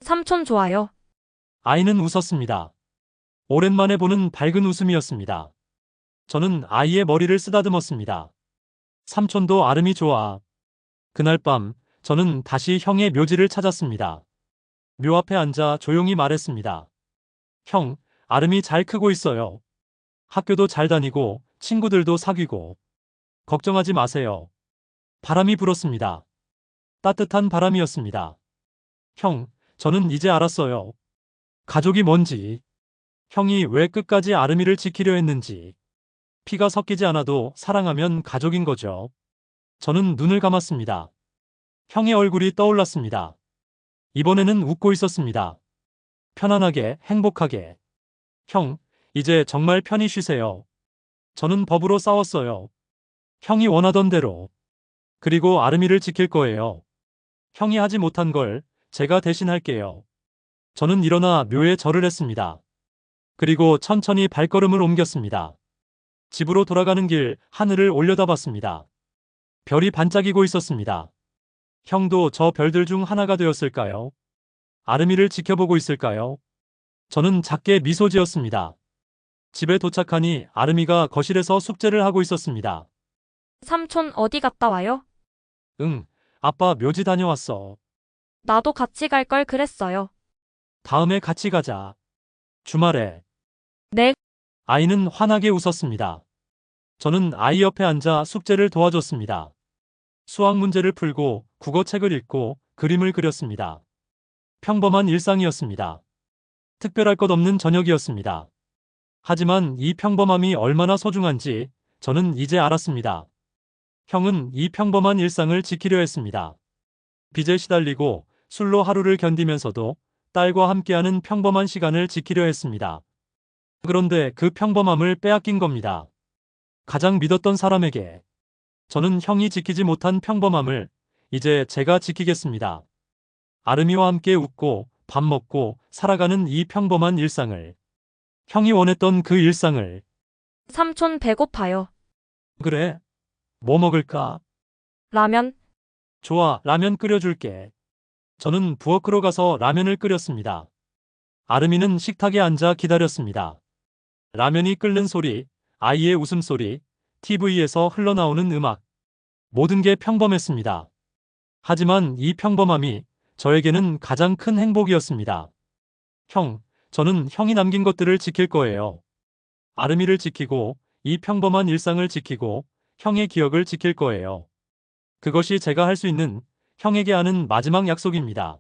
삼촌 좋아요. 아이는 웃었습니다. 오랜만에 보는 밝은 웃음이었습니다. 저는 아이의 머리를 쓰다듬었습니다. 삼촌도 아름이 좋아. 그날 밤 저는 다시 형의 묘지를 찾았습니다. 묘 앞에 앉아 조용히 말했습니다. 형, 아름이 잘 크고 있어요. 학교도 잘 다니고 친구들도 사귀고. 걱정하지 마세요. 바람이 불었습니다. 따뜻한 바람이었습니다. 형, 저는 이제 알았어요. 가족이 뭔지. 형이 왜 끝까지 아름이를 지키려 했는지. 피가 섞이지 않아도 사랑하면 가족인 거죠. 저는 눈을 감았습니다. 형의 얼굴이 떠올랐습니다. 이번에는 웃고 있었습니다. 편안하게, 행복하게. 형, 이제 정말 편히 쉬세요. 저는 법으로 싸웠어요. 형이 원하던 대로. 그리고 아름이를 지킬 거예요. 형이 하지 못한 걸 제가 대신 할게요. 저는 일어나 묘에 절을 했습니다. 그리고 천천히 발걸음을 옮겼습니다. 집으로 돌아가는 길 하늘을 올려다봤습니다. 별이 반짝이고 있었습니다. 형도 저 별들 중 하나가 되었을까요? 아름이를 지켜보고 있을까요? 저는 작게 미소 지었습니다. 집에 도착하니 아름이가 거실에서 숙제를 하고 있었습니다. 삼촌 어디 갔다 와요? 응, 아빠 묘지 다녀왔어. 나도 같이 갈 걸 그랬어요. 다음에 같이 가자. 주말에. 네. 아이는 환하게 웃었습니다. 저는 아이 옆에 앉아 숙제를 도와줬습니다. 수학 문제를 풀고 국어책을 읽고 그림을 그렸습니다. 평범한 일상이었습니다. 특별할 것 없는 저녁이었습니다. 하지만 이 평범함이 얼마나 소중한지 저는 이제 알았습니다. 형은 이 평범한 일상을 지키려 했습니다. 빚에 시달리고 술로 하루를 견디면서도 딸과 함께하는 평범한 시간을 지키려 했습니다. 그런데 그 평범함을 빼앗긴 겁니다. 가장 믿었던 사람에게. 저는 형이 지키지 못한 평범함을 이제 제가 지키겠습니다. 아름이와 함께 웃고 밥 먹고 살아가는 이 평범한 일상을. 형이 원했던 그 일상을. 삼촌 배고파요. 그래? 뭐 먹을까? 라면. 좋아, 라면 끓여줄게. 저는 부엌으로 가서 라면을 끓였습니다. 아름이는 식탁에 앉아 기다렸습니다. 라면이 끓는 소리, 아이의 웃음소리, TV에서 흘러나오는 음악. 모든 게 평범했습니다. 하지만 이 평범함이 저에게는 가장 큰 행복이었습니다. 형, 저는 형이 남긴 것들을 지킬 거예요. 아름이를 지키고, 이 평범한 일상을 지키고, 형의 기억을 지킬 거예요. 그것이 제가 할 수 있는 형에게 하는 마지막 약속입니다.